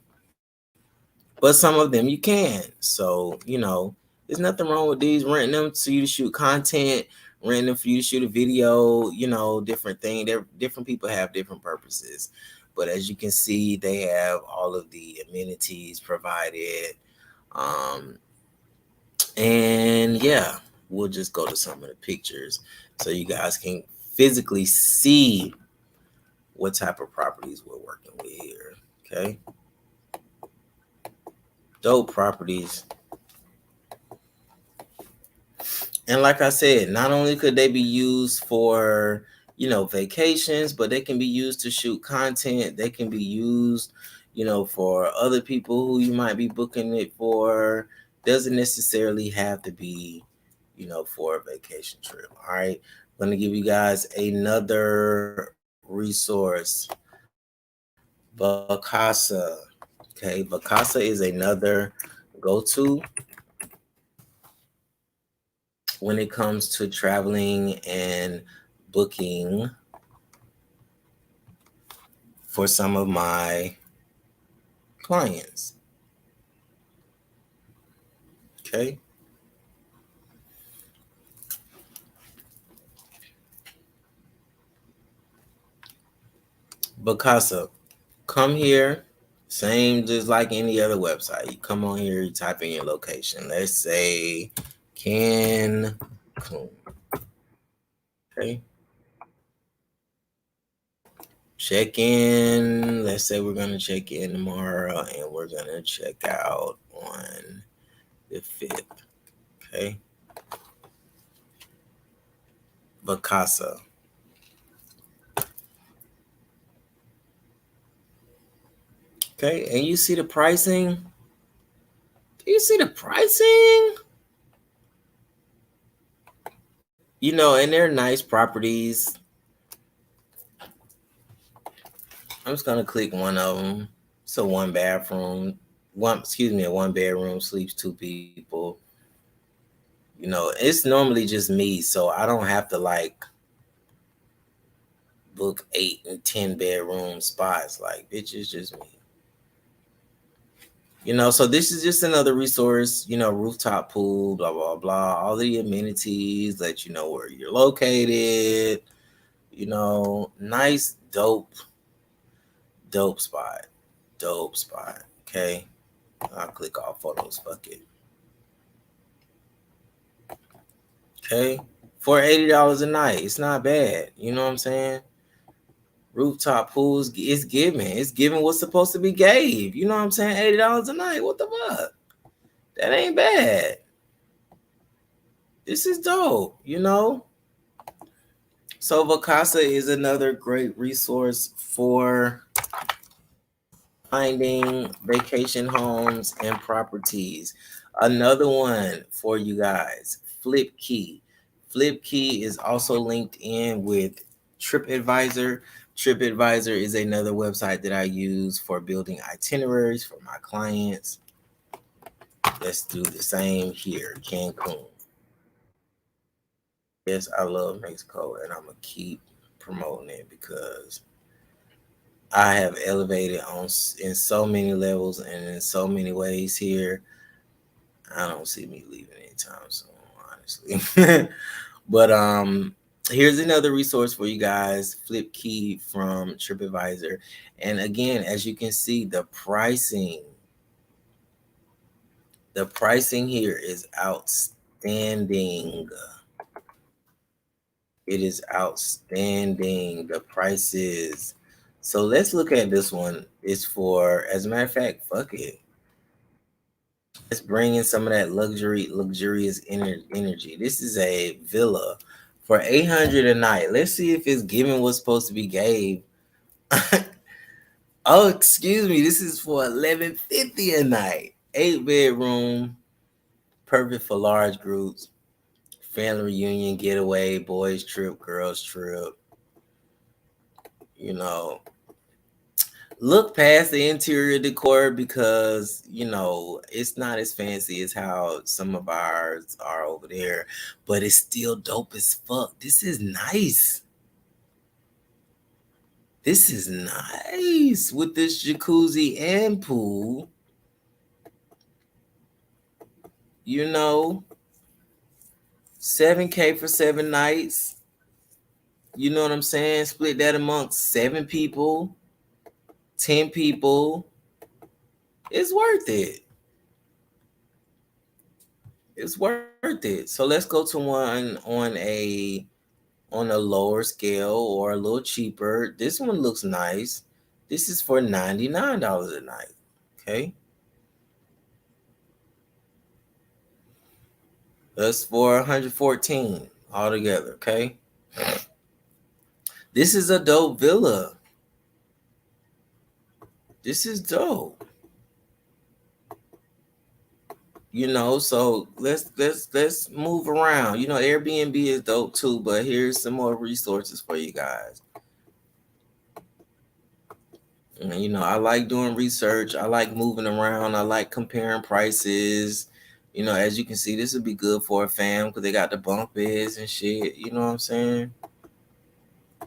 But some of them you can. So, there's nothing wrong with these, renting them to you to shoot content, renting them for you to shoot a video, different thing. Different people have different purposes. But as you can see, they have all of the amenities provided. And yeah, we'll just go to some of the pictures so you guys can physically see what type of properties we're working with here. Okay. Dope properties. And like I said, not only could they be used for, vacations, but they can be used to shoot content. They can be used, for other people who you might be booking it for. Doesn't necessarily have to be, for a vacation trip. All right. I'm going to give you guys another resource. Vacasa. Okay. Vacasa is another go-to when it comes to traveling and booking for some of my clients. Okay. Vacasa, come here. Same just like any other website. You come on here, you type in your location. Let's say Cancun. Okay. Check in. Let's say we're gonna check in tomorrow and we're gonna check out on the 5th. Okay. Vacasa. Okay, and you see the pricing? Do you see the pricing? And they're nice properties. I'm just gonna click one of them. It's a one bedroom, a 1 bedroom, sleeps 2 people. It's normally just me, so I don't have to like book 8 and 10 bedroom spots. Like, bitch, it's just me. So this is just another resource, rooftop pool, blah, blah, blah, all the amenities, let you know where you're located, nice, dope spot. Dope spot. Okay. I'll click all photos. Fuck it. Okay. for $80 a night. It's not bad. You know what I'm saying? Rooftop pools, it's giving. It's giving what's supposed to be gave. You know what I'm saying? $80 a night. What the fuck? That ain't bad. This is dope, you know? So Vacasa is another great resource for finding vacation homes and properties. Another one for you guys, FlipKey. FlipKey is also linked in with TripAdvisor. TripAdvisor is another website that I use for building itineraries for my clients. Let's do the same here, Cancun. Yes, I love Mexico, and I'm gonna keep promoting it because I have elevated in so many levels and in so many ways here. I don't see me leaving anytime soon, honestly. But here's another resource for you guys, FlipKey from TripAdvisor. And again, as you can see, the pricing here is outstanding. It is outstanding. The prices. So let's look at this one. It's for, as a matter of fact, fuck it. Let's bring in some of that luxurious energy. This is a villa for $800 a night. Let's see if it's giving what's supposed to be gave. Oh, excuse me. This is for $1,150 a night. 8-bedroom, perfect for large groups. Family reunion, getaway, boys trip, girls trip. You know, look past the interior decor because, you know, it's not as fancy as how some of ours are over there, but it's still dope as fuck. This is nice. This is nice with this jacuzzi and pool. You know, $7K for 7 nights. You know what I'm saying? Split that amongst 7 people, 10 people. It's worth it. It's worth it. So let's go to one on a lower scale or a little cheaper. This one looks nice. This is for $99 a night. Okay. That's for 114 altogether. Okay. This is a dope villa. This is dope. You know, so let's move around. You know, Airbnb is dope too, but here's some more resources for you guys. And, you know, I like doing research. I like moving around. I like comparing prices. You know, as you can see, this would be good for a fam because they got the bunk beds and shit. You know what I'm saying?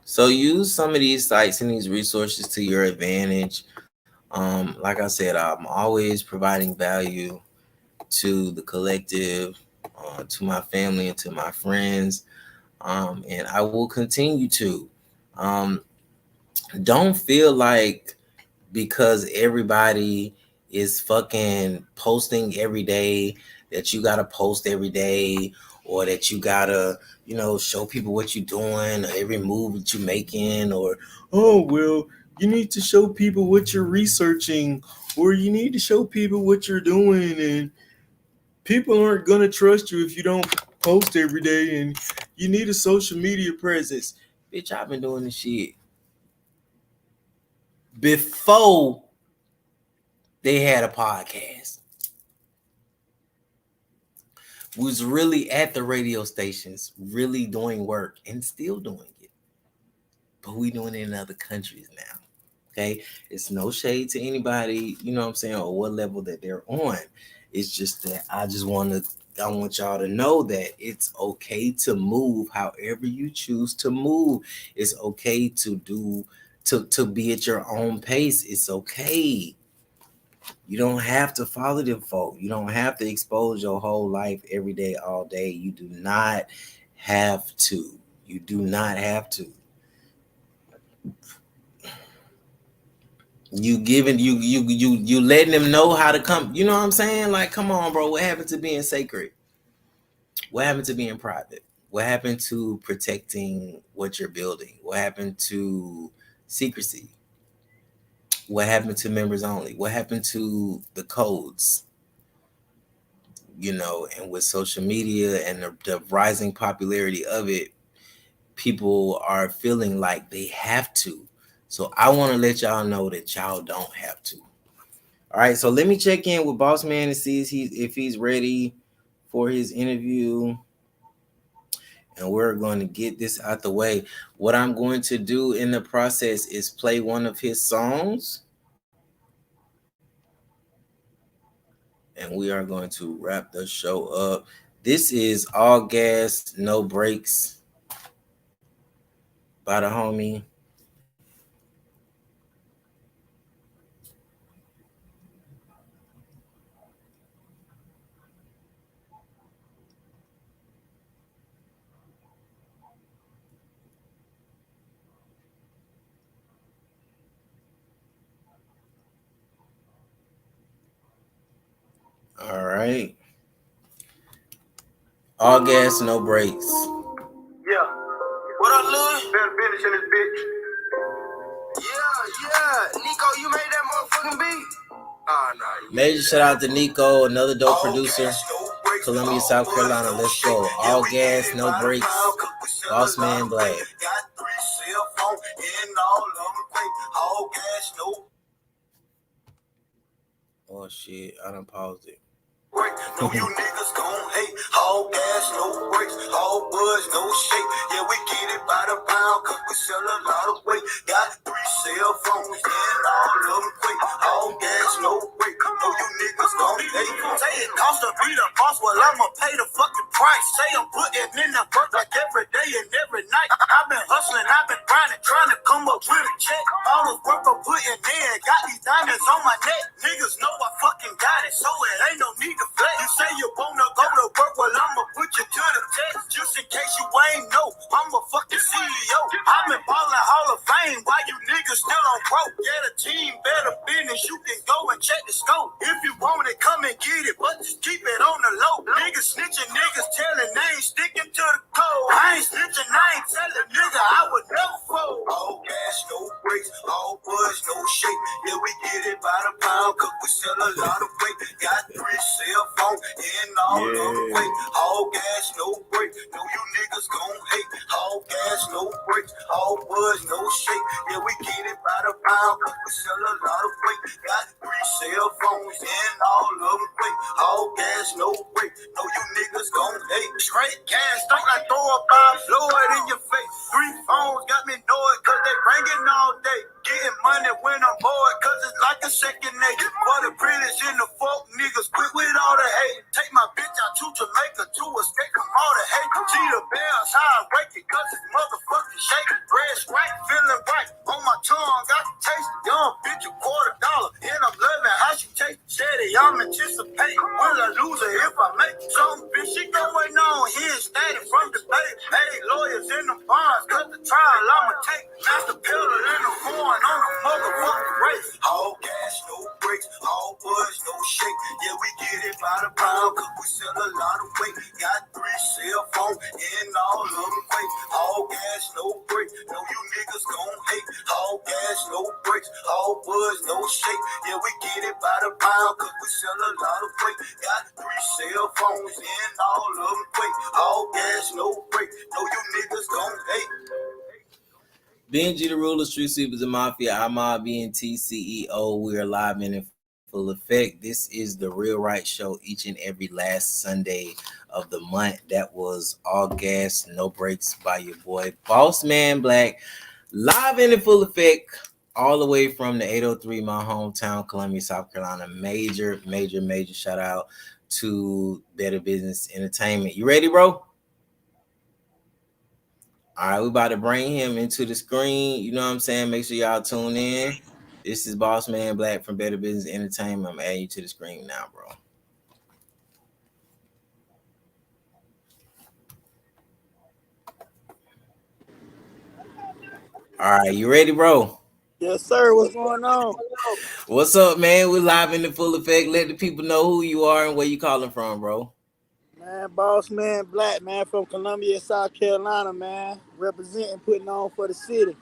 So use some of these sites and these resources to your advantage. Like I said, I'm always providing value to the collective, to my family, and to my friends. And I will continue to. Don't feel like because everybody is fucking posting every day that you gotta post every day or that you gotta, you know, show people what you're doing or every move that you're making or, oh, well, you need to show people what you're researching or you need to show people what you're doing and people aren't gonna trust you if you don't post every day and you need a social media presence. Bitch, I've been doing this shit before they had a podcast. Was really at the radio stations, really doing work and still doing it. But we doing it in other countries now. Okay. It's no shade to anybody, you know what I'm saying, or what level that they're on. It's just that I want y'all to know that it's okay to move however you choose to move. It's okay to be at your own pace. It's okay. You don't have to follow them folk. You don't have to expose your whole life every day, all day. You do not have to. You do not have to. You giving you letting them know how to come. You know what I'm saying? Like, come on, bro. What happened to being sacred? What happened to being private? What happened to protecting what you're building? What happened to secrecy? What happened to members only? What happened to the codes? And with social media and the rising popularity of it, people are feeling like they have to. So I want to let y'all know that y'all don't have to. All right, so let me check in with Boss Man and see if he's ready for his interview. And we're going to get this out the way. What I'm going to do in the process is play one of his songs. And we are going to wrap the show up. This is All Gas, No Brakes by the homie. All right. All gas, no brakes. Yeah. What up, Louis? Better finish in this bitch. Yeah. Nico, you made that motherfucking beat? Nah. Major shout out to Nico, another dope producer. Columbia, South Carolina. Let's go. All gas, no brakes. Boss Man Black. Oh shit, I done paused it. No, you niggas gon' hate. All gas, no brakes. All buzz, no shake. Yeah, we get it by the pound, cause we sell a lot of weight. Got 3 cell phones and all of them quick. All gas, no break. No, you niggas gon' hate. Say it cost to be the boss, well, I'ma pay the fucking price. Say I'm putting in the work like every day and every night. I've been hustling, I've been grinding, trying to come up with a check. All the work I'm putting in, got these diamonds on my neck. Niggas know I fucking got it, so it ain't no need to flex. You say you wanna go to work, well, I'ma put you to the test. Just in case you ain't know, I'm a fucking CEO. I'm in ballin' Hall of Fame, why you niggas still on broke? Yeah, the team better business, you can go and check the scope. If you want it, come and get it, but just keep it on the low. Niggas snitching, niggas telling, they ain't sticking to the code. I ain't snitching, I ain't telling, nigga, I would never fold. All gas, no brakes, all buzz, no shake. Yeah, we get it by the pound, cause we sell a lot of weight. Got 3 cell phones and all of the weight. All gas, no break. No, you niggas gon' hate. All gas, no brakes. All buzz, no shake. Yeah, we get it by the pound, cause we sell a lot of weight. Got 3 cell phones and all of them weight. All gas, no break. No, you niggas gon' hate. Straight gas, don't like throw a bomb, blow it in your face. 3 phones got me know it, cause they ringing all day. Getting money when I'm bored, cause it's like a second nature. For the prettiest in the folk, niggas quit with all the hate. Take my bitch out to Jamaica to escape from all the hate. See the bells, how I wake it, cause it's motherfucking shaking. Bread right, feeling right, on my tongue, got the taste. Young bitch, $250, and I'm loving how she tastes. Steady, I'm anticipating, will I lose her if I make something? Bitch, she going on here, steady from the bay. Hey, lawyers in the bonds, cause the trial I'ma take. Master pillar in the horn on a motherfucking race. All gas, no brakes, all buzz, no shake. Yeah, we get it by the pound, cause we sell a lot of weight. Got 3 cell phones and all of them weight. All gas, no brakes. No, you niggas gon' hate. All gas, no brakes, all buzz, no shake. Yeah, we get it by the pound, cause we sell a lot of weight. Got 3 cell phones and all of them weight. All gas, no brakes. No, you niggas gon' hate. Benji the Ruler, Street Sweepers and Mafia, I'm BNT CEO. We are live and in full effect. This is the Real Right Show each and every last Sunday of the month. That was All Gas, No Brakes by your boy Boss Man Black. Live and in full effect, all the way from the 803, my hometown, Columbia, South Carolina. Major shout out to Better Business Entertainment. You ready, bro? All right, we about to bring him into the screen. You know what I'm saying? Make sure y'all tune in. This is Boss Man Black from Better Business Entertainment. I'm adding you to the screen now, bro. All right, you ready, bro? Yes, sir. What's going on? What's up, man? We're live in the full effect. Let the people know who you are and where you calling from, bro. Man, Boss Man Black, man, from Columbia, South Carolina, man. Representing, putting on for the city.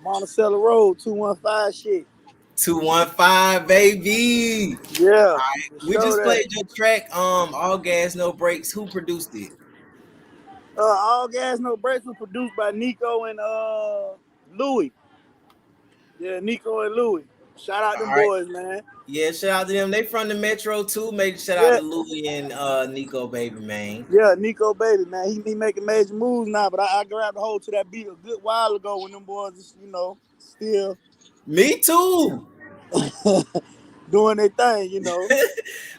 Monticello Road, 215 shit. 215, baby. Yeah, for We sure just that. played your track, All Gas No Brakes. Who produced it? All Gas No Brakes was produced by Nico and Louis. Yeah, Nico and Louis. Shout out them All right. boys, man. Yeah, shout out to them. They from the Metro too. Make shout out Yeah, to Louie and Nico, baby, man. yeah, Nico baby, man. He making major moves now, but I grabbed a hold to that beat a good while ago when them boys, still Me too. doing their thing.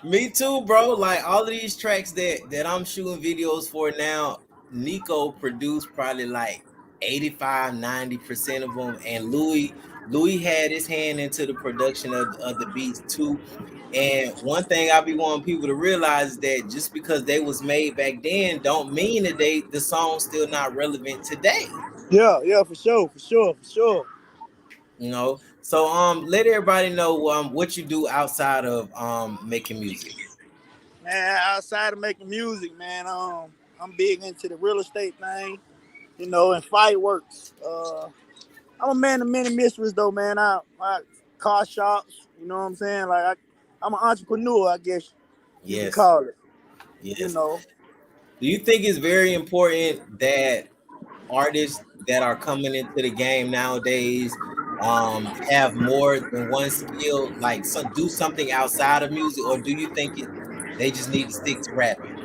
Me too, bro. Like all of these tracks that I'm shooting videos for now, Nico produced probably like 85-90% of them, and Louis had his hand into the production of the beats too. And one thing I be wanting people to realize is that just because they was made back then, don't mean that the song's still not relevant today. Yeah, for sure. So let everybody know what you do outside of making music. Man, outside of making music, man, I'm big into the real estate thing, and fireworks. I'm a man of many mysteries, though, man. I car shops, you know what I'm saying? Like I'm an entrepreneur, I guess you can Yes. call it. You Yes. know. Do you think it's very important that artists that are coming into the game nowadays have more than one skill, like do something outside of music, or do you think they just need to stick to rapping?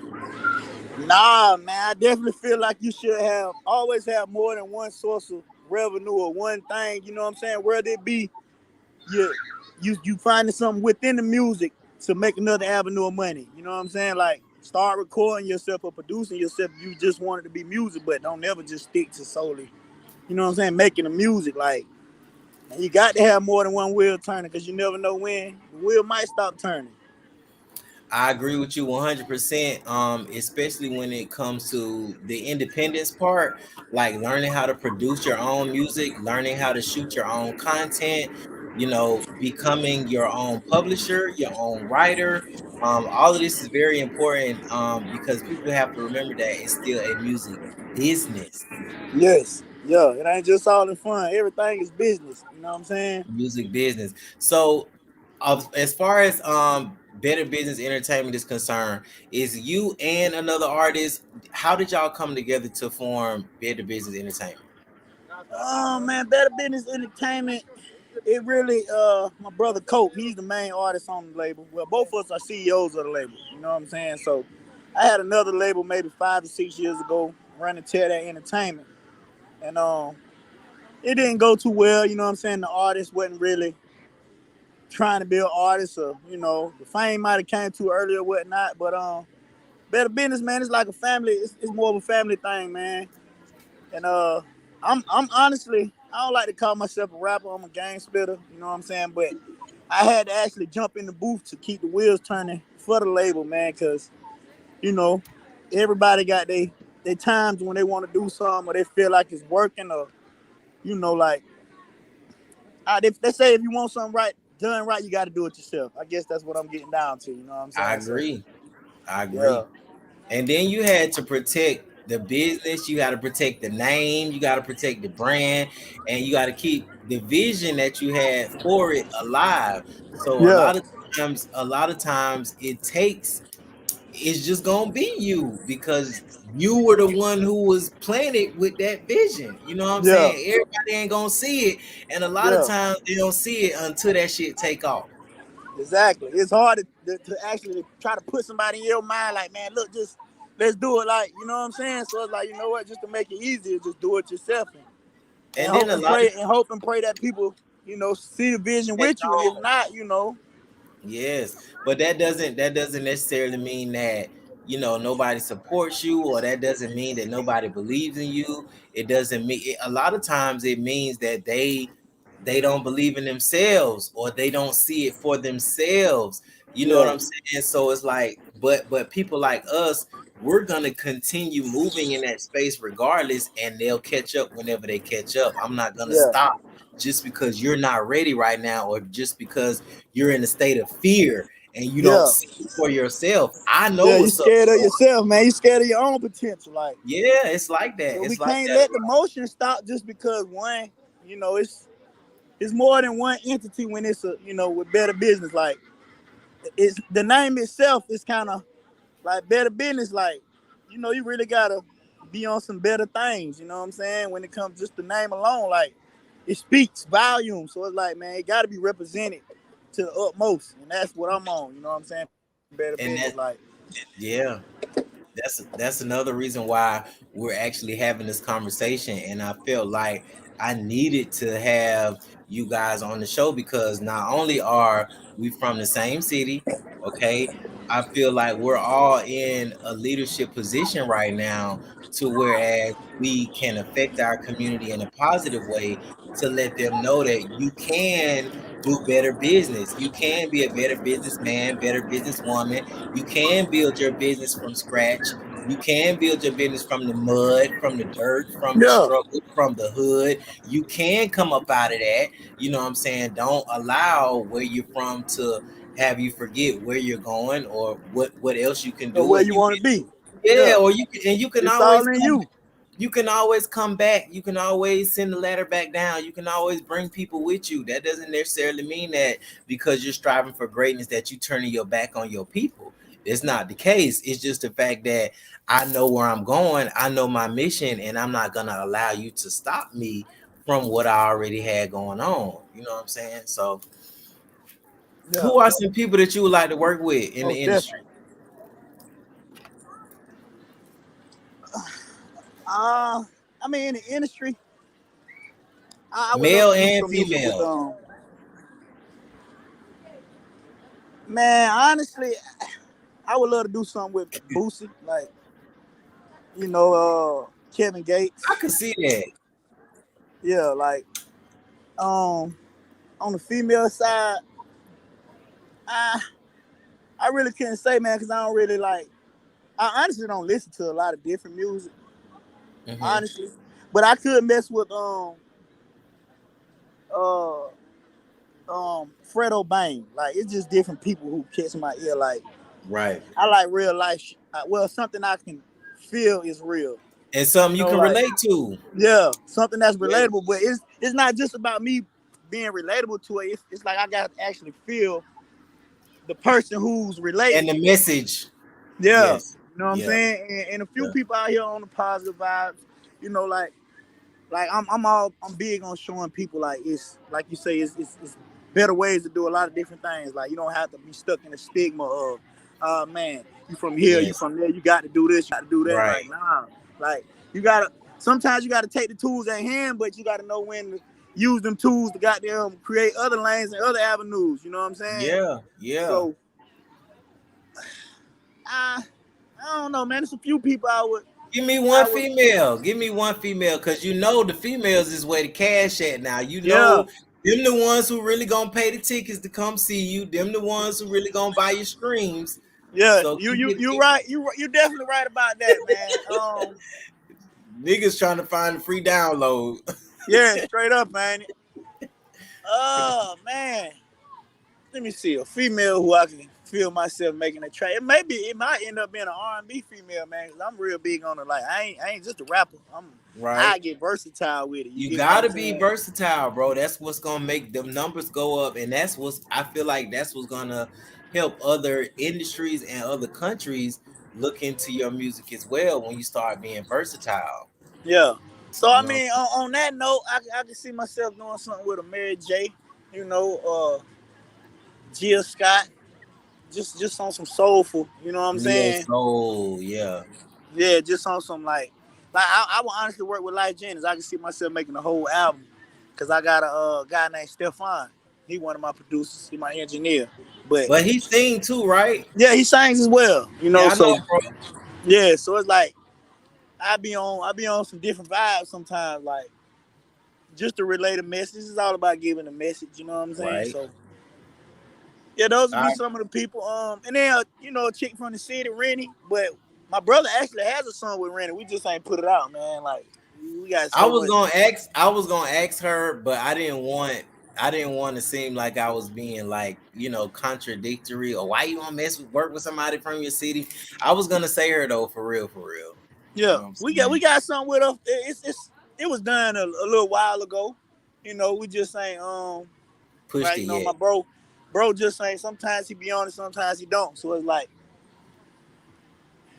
Nah, man, I definitely feel like you should always have more than one source of revenue or one thing, you know what I'm saying? Whether it be you finding something within the music to make another avenue of money. You know what I'm saying? Like start recording yourself or producing yourself. You just want it to be music, but don't ever just stick to solely, you know what I'm saying, making the music. Like you got to have more than one wheel turning because you never know when the wheel might stop turning. I agree with you 100%. Especially when it comes to the independence part, like learning how to produce your own music, learning how to shoot your own content, becoming your own publisher, your own writer. All of this is very important because people have to remember that it's still a music business. Yes. Yeah, it ain't just all in fun. Everything is business. You know what I'm saying? Music business. So, as far as Better Business Entertainment is concerned, is you and another artist? How did y'all come together to form Better Business Entertainment? Oh man, Better Business Entertainment. It really, my brother Cope, he's the main artist on the label. Well, both of us are CEOs of the label. You know what I'm saying? So, I had another label maybe 5 to 6 years ago, running Tear That Entertainment, and it didn't go too well. You know what I'm saying? The artist wasn't really trying to be an artist, or the fame might have came too early or whatnot. But Better Business, man, it's like a family. It's more of a family thing, man. And I'm honestly, I don't like to call myself a rapper. I'm a game spitter. You know what I'm saying? But I had to actually jump in the booth to keep the wheels turning for the label, man, because you know everybody got they times when they want to do something or they feel like it's working, or like they say if you want something done right, you got to do it yourself. I guess that's what I'm getting down to. You know what I'm I saying? So agree. I yeah, agree. And then you had to protect the business, you got to protect the name, you got to protect the brand, and you got to keep the vision that you had for it alive. So yeah, a lot of times it's just gonna be you because you were the one who was planted with that vision. You know what I'm yeah, saying? Everybody ain't gonna see it, and a lot of yeah. times they don't see it until that shit take off. Exactly. It's hard to actually try to put somebody in your mind like, man, look, just let's do it, like, you know what I'm saying? So it's like, you know what, just to make it easier, just do it yourself and And then hope a and lot of pray that people, see the vision take with you. And if off. not, Yes, but that doesn't necessarily mean that nobody supports you, or that doesn't mean that nobody believes in you. It doesn't mean a lot of times it means that they don't believe in themselves, or they don't see it for themselves. You know what yeah, I'm saying? So it's like, but people like us, we're gonna continue moving in that space regardless, and they'll catch up whenever they catch up. I'm not gonna yeah, stop just because you're not ready right now, or just because you're in a state of fear and you Yeah. don't see it for yourself. I know Yeah, you what's up. scared of yourself, man. You scared of your own potential. Like, Yeah, it's like that. so we It's like can't that. let the motion stop just because one, you know, it's more than one entity when it's a, you know, with Better Business. Like, it's the name itself is kind of like Better Business. Like, you know, you really gotta be on some better things. You know what I'm saying? When it comes just the name alone, like it speaks volume. So it's like, man, it gotta be represented to the utmost, and that's what I'm on. You know what I'm saying? Better And Business, that, like. yeah, that's another reason why we're actually having this conversation. And I felt like I needed to have you guys on the show because not only are we from the same city, okay, I feel like we're all in a leadership position right now to whereas we can affect our community in a positive way to let them know that you can do better business. You can be a better businessman, better businesswoman. You can build your business from scratch. You can build your business from the mud, from the dirt, from the Yeah. struggle, from the hood. You can come up out of that. You know what I'm saying? Don't allow where you're from to have you forget where you're going or what else you can Or do. where And you you want can, to be. yeah, Yeah. or you can, and you can It's always all in come, you. you can always come back. You can always send the ladder back down. You can always bring people with you. That doesn't necessarily mean that because you're striving for greatness that you turning your back on your people. It's not the case. It's just the fact that I know where I'm going. I know my mission, and I'm not gonna allow you to stop me from what I already had going on. You know what I'm saying? So, Yeah. who are some people that you would like to work with in the Most industry? definitely. I mean, in the industry, I would love Male to do and some music with female. Man, honestly, I would love to do something with Boosie, like, you know, Kevin I Gates. could see that. Yeah, like, on the female side, I I really couldn't say, man, because I don't really like. I honestly don't listen to a lot of different music, Mm-hmm. honestly. But I could mess with uh Fredo Bang. Like, it's just different people who catch my ear. Like, Right. I like real life. Well, something I can feel is real. And something You you know, can like, relate to. yeah, something that's Yeah. relatable. But it's not just about me being relatable to it. It's like I got to actually feel the person who's And relating. the message. Yeah, Yes. you know what I'm Yeah. saying. And a few Yeah. people out here on the positive vibes. You know, like I'm big on showing people like it's like you say it's better ways to do a lot of different things. Like, you don't have to be stuck in the stigma of, man, you from here, you Yes. from there, you got to do this, you got to do that. Right. Like, nah, like you gotta sometimes you gotta take the tools at hand, but you gotta know when to use them tools to goddamn create other lanes and other avenues. You know what I'm saying? Yeah. Yeah. So I don't know, man. There's a few people I would. Give me one female. Give me one female, cause you know the females is where the cash at now. You Yeah. know them the ones who really gonna pay the tickets to come see you. Them the ones who really gonna buy your streams. Yeah, So you right. You definitely right about that, man. Niggas trying to find a free download. Yeah, straight up, man. Oh man, let me see a female who I can feel myself making a track. It might end up being an R&B female, man. Cause I'm real big on it. Like, I ain't just a rapper. I Right. get versatile with it. You get what I'm gotta be saying? versatile, bro. That's what's gonna make them numbers go up, and that's what's I feel like that's what's gonna help other industries and other countries look into your music as well when you start being versatile. Yeah. So I You know, mean, on that note, I can see myself doing something with a Mary J. You know, Jill Scott. Just on some soulful. You know what I'm neo saying? soul, yeah. Yeah, just on some like I would honestly work with Life Jennings. I can see myself making a whole album because I got a guy named Stefan. He one of my producers. He my engineer. But But he sing too, right? yeah, he sings as well. You know, Yeah, I know, so bro. yeah, so it's like I be on some different vibes sometimes. Like, just to relay a message. It's all about giving a message. You know what I'm saying? Right. So yeah, those would All be right. some of the people. And then a chick from the city, Rennie. But my brother actually has a song with Rennie. We just ain't put it out, man. Like, we got I so was much. gonna ask her, but I didn't want I didn't want to seem like I was being like, contradictory, or why you want to work with somebody from your city. I was gonna say her though, for real, for real. You Yeah, know what I'm we saying? got something with us. It was done a little while ago. We just ain't Pushed like it yet. my bro just saying sometimes he be on it, sometimes he don't. So it's like,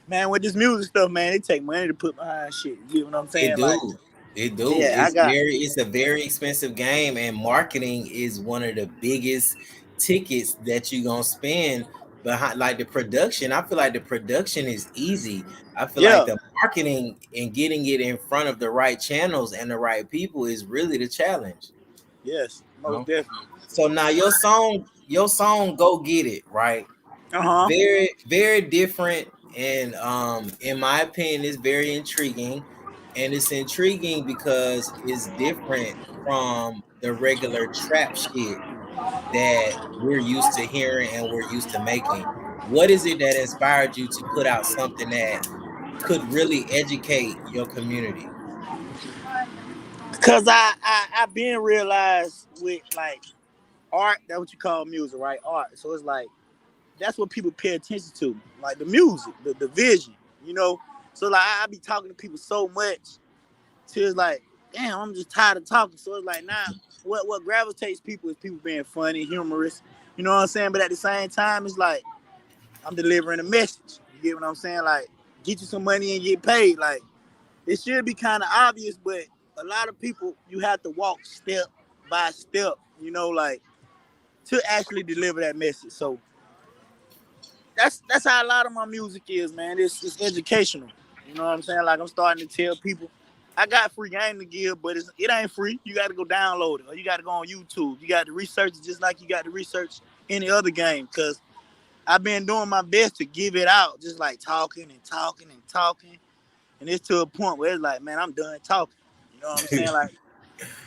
man, with this music stuff, man, it take money to put behind shit. You get what I'm It saying? Like, do. It do. yeah, It's a very expensive game, and marketing is one of the biggest tickets that you gonna spend behind, like the production. I feel like the production is easy. I feel like yeah, the marketing and getting it in front of the right channels and the right people is really the challenge. yes, You most know? definitely. So now your song Go Get It, right? Uh-huh. Very, very different, and in my opinion it's very intriguing, and it's intriguing because it's different from the regular trap shit that we're used to hearing and we're used to making. What is it that inspired you to put out something that could really educate your community? Cause I been realized with like art, that's what you call music, right? Art. So it's like that's what people pay attention to. Like the music, the vision, you know. So like I be talking to people so much till it's like, damn, I'm just tired of talking. So it's like now what gravitates people is people being funny, humorous, you know what I'm saying? But at the same time, it's like I'm delivering a message. You get what I'm saying? Like, get you some money and get paid. Like, it should be kind of obvious, but a lot of people, you have to walk step by step, like to actually deliver that message. So that's how a lot of my music is, man. It's educational. You know what I'm saying? Like I'm starting to tell people, I got free game to give, but it ain't free. You got to go download it, or you got to go on YouTube. You got to research it just like you got to research any other game. Because I've been doing my best to give it out, just like talking and talking and talking, and it's to a point where it's like, man, I'm done talking. You know what I'm saying? Like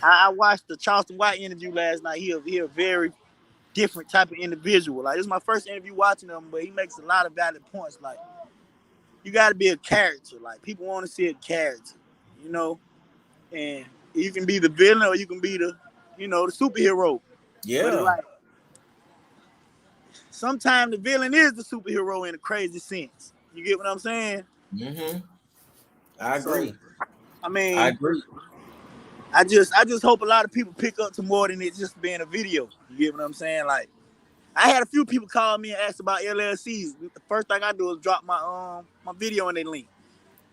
I watched the Charleston White interview last night. He a very different type of individual. Like this is my first interview watching him, but he makes a lot of valid points. Like you got to be a character. Like people want to see a character, you know, and you can be the villain or you can be the superhero. But it's Yeah. like sometimes the villain is the superhero in a crazy sense. You get what I'm saying? Mm-hmm. I So agree. I I mean, agree. I just hope a lot of people pick up to more than it just being a video. You get what I'm saying? Like I had a few people call me and ask about LLCs. The first thing I do is drop my video in their link.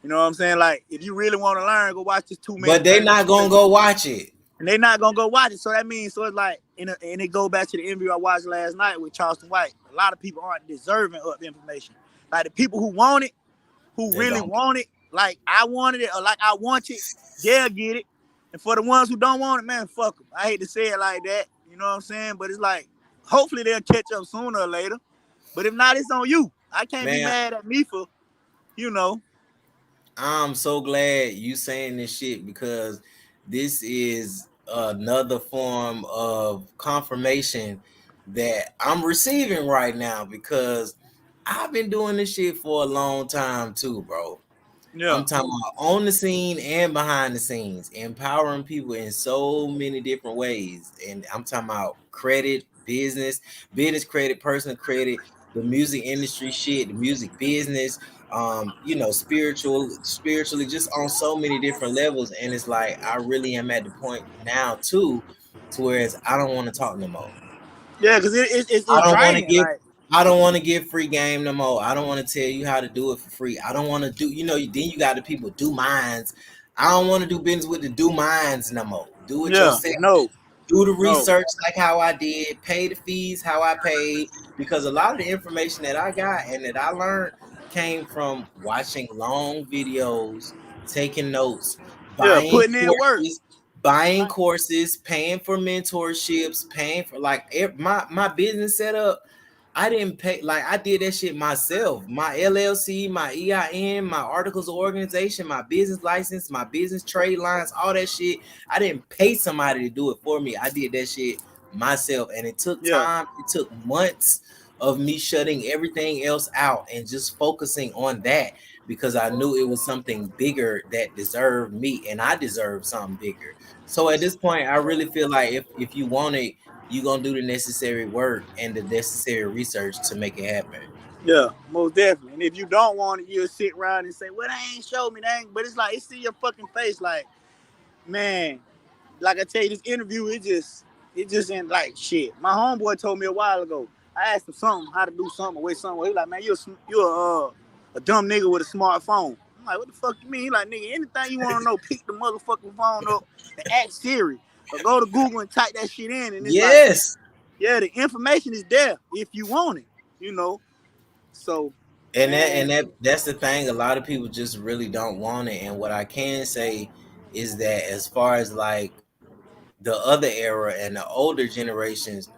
You know what I'm saying? Like if you really want to learn, go watch this 2 minute But they 30 not gonna go watch it. and they're not gonna go watch it. So that means it's like and it go back to the interview I watched last night with Charleston White. A lot of people aren't deserving of information. Like the people who want it, who They really don't. want it, like I wanted it or like I want it, they'll get it. And for the ones who don't want it, man, fuck them. I hate to say it like that, you know what I'm saying? But it's like, hopefully they'll catch up sooner or later. But if not, it's on you. I can't be Man, mad at me for, you know. I'm so glad you saying this shit, because this is another form of confirmation that I'm receiving right now, because I've been doing this shit for a long time too, bro. Yeah, I'm talking about on the scene and behind the scenes, empowering people in so many different ways. And I'm talking about credit, business credit, personal credit, the music industry shit, the music business, spiritually, just on so many different levels. And it's like I really am at the point now too, to whereas I don't want to talk no more. yeah, because I it's don't want to draining. give Like, I don't want to give free game no more. I don't want to tell you how to do it for free. I don't want to do, then you got the people do minds. I don't want to do business with the do minds no more. Do it yeah, yourself. no, Do the no, research like how I did. Pay the fees how I paid. Because a lot of the information that I got and that I learned came from watching long videos, taking notes, yeah, buying putting in work. courses, buying Like, courses, paying for mentorships, paying for like my business setup. I didn't pay, like I did that shit myself. My LLC, my EIN, my articles of organization, my business license, my business trade lines, all that shit. I didn't pay somebody to do it for me. I did that shit myself, and it took yeah, time. It took months of me shutting everything else out and just focusing on that. because I knew it was something bigger that deserved me, and I deserved something bigger. So at this point, I really feel like if you want it, you're gonna do the necessary work and the necessary research to make it happen. Yeah, most definitely. And if you don't want it, you'll sit around and say, "Well, they ain't show me, they ain't." But it's like it's in your fucking face, like, man. Like I tell you, this interview, it just ain't like shit. My homeboy told me a while ago. I asked him something, how to do something, way somewhere. He was like, man, you're a dumb nigga with a smartphone. I'm like, what the fuck you mean? He like, nigga, anything you want to know, pick the motherfucking phone up and ask Siri, or go to Google and type that shit in, and it's like, Yes. yeah, the information is there if you want it, you know. So, And man, that's the thing. A lot of people just really don't want it. And what I can say is that as far as like the other era and the older generations,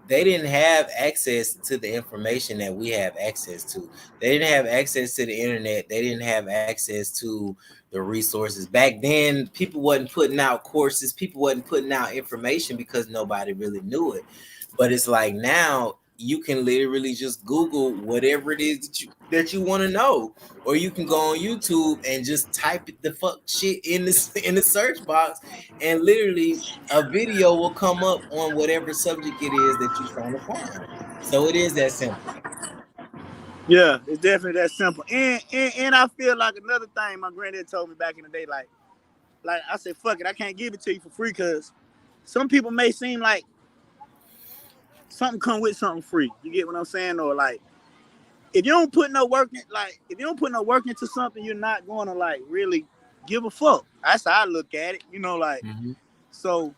they didn't have access to the information that we have access to. They didn't have access to the internet. They didn't have access to the resources. Back then, people wasn't putting out courses, people wasn't putting out information because nobody really knew it. But it's like now you can literally just Google whatever it is that you want to know, or you can go on YouTube and just type the fuck shit in the search box, and literally a video will come up on whatever subject it is that you're trying to find. So it is that simple. yeah, it's definitely that simple. And I feel like another thing my granddad told me back in the day, like I said, fuck it, I can't give it to you for free because some people may seem like something come with something free. You get what I'm saying? Or like if you don't put no work in, like if you don't put no work into something, you're not going to like really give a fuck. That's how I look at it. You know, like so.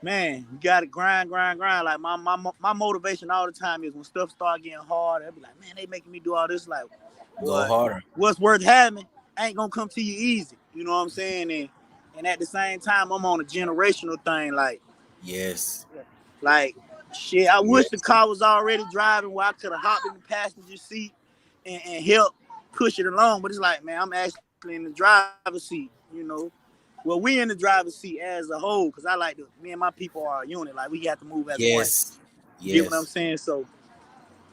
Man, you gotta grind. Like my motivation all the time is when stuff start getting hard, I'll be like, man, they making me do all this. Like, Go harder. What's worth having ain't gonna come to you easy. You know what I'm saying? And at the same time, I'm on a generational thing. Like, Yes. like shit. I wish the car was already driving where I could have hopped in the passenger seat and helped push it along. But it's like, man, I'm actually in the driver's seat. You know. Well, we in the driver's seat as a whole, because I like to, me and my people are a unit. Like, we have to move as one. Yes. You get what I'm saying? So,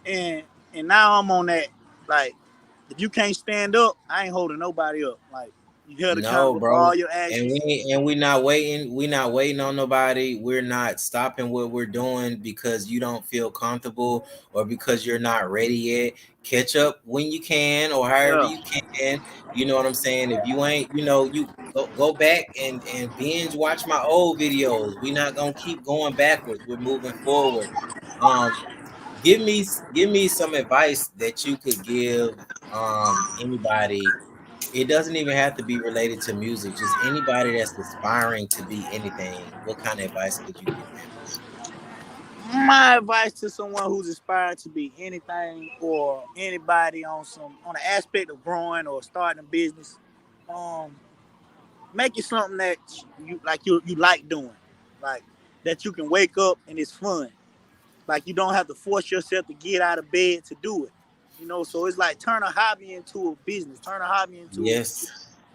and now I'm on that, like, if you can't stand up, I ain't holding nobody up. Like, you held accountable for all your actions. And we're not waiting. We're not waiting on nobody. We're not stopping what we're doing because you don't feel comfortable or because you're not ready yet. Catch up when you can or however you can. You know what I'm saying? If you ain't, you go back and binge watch my old videos. We're not gonna keep going backwards. We're moving forward. Give me some advice that you could give anybody. It doesn't even have to be related to music, just anybody that's aspiring to be anything. What kind of advice could you give them? My advice to someone who's aspiring to be anything or anybody on the aspect of growing or starting a business, make it something that you like doing, like that you can wake up and it's fun. Like you don't have to force yourself to get out of bed to do it. You know, so it's like turn a hobby into a business. Turn a hobby into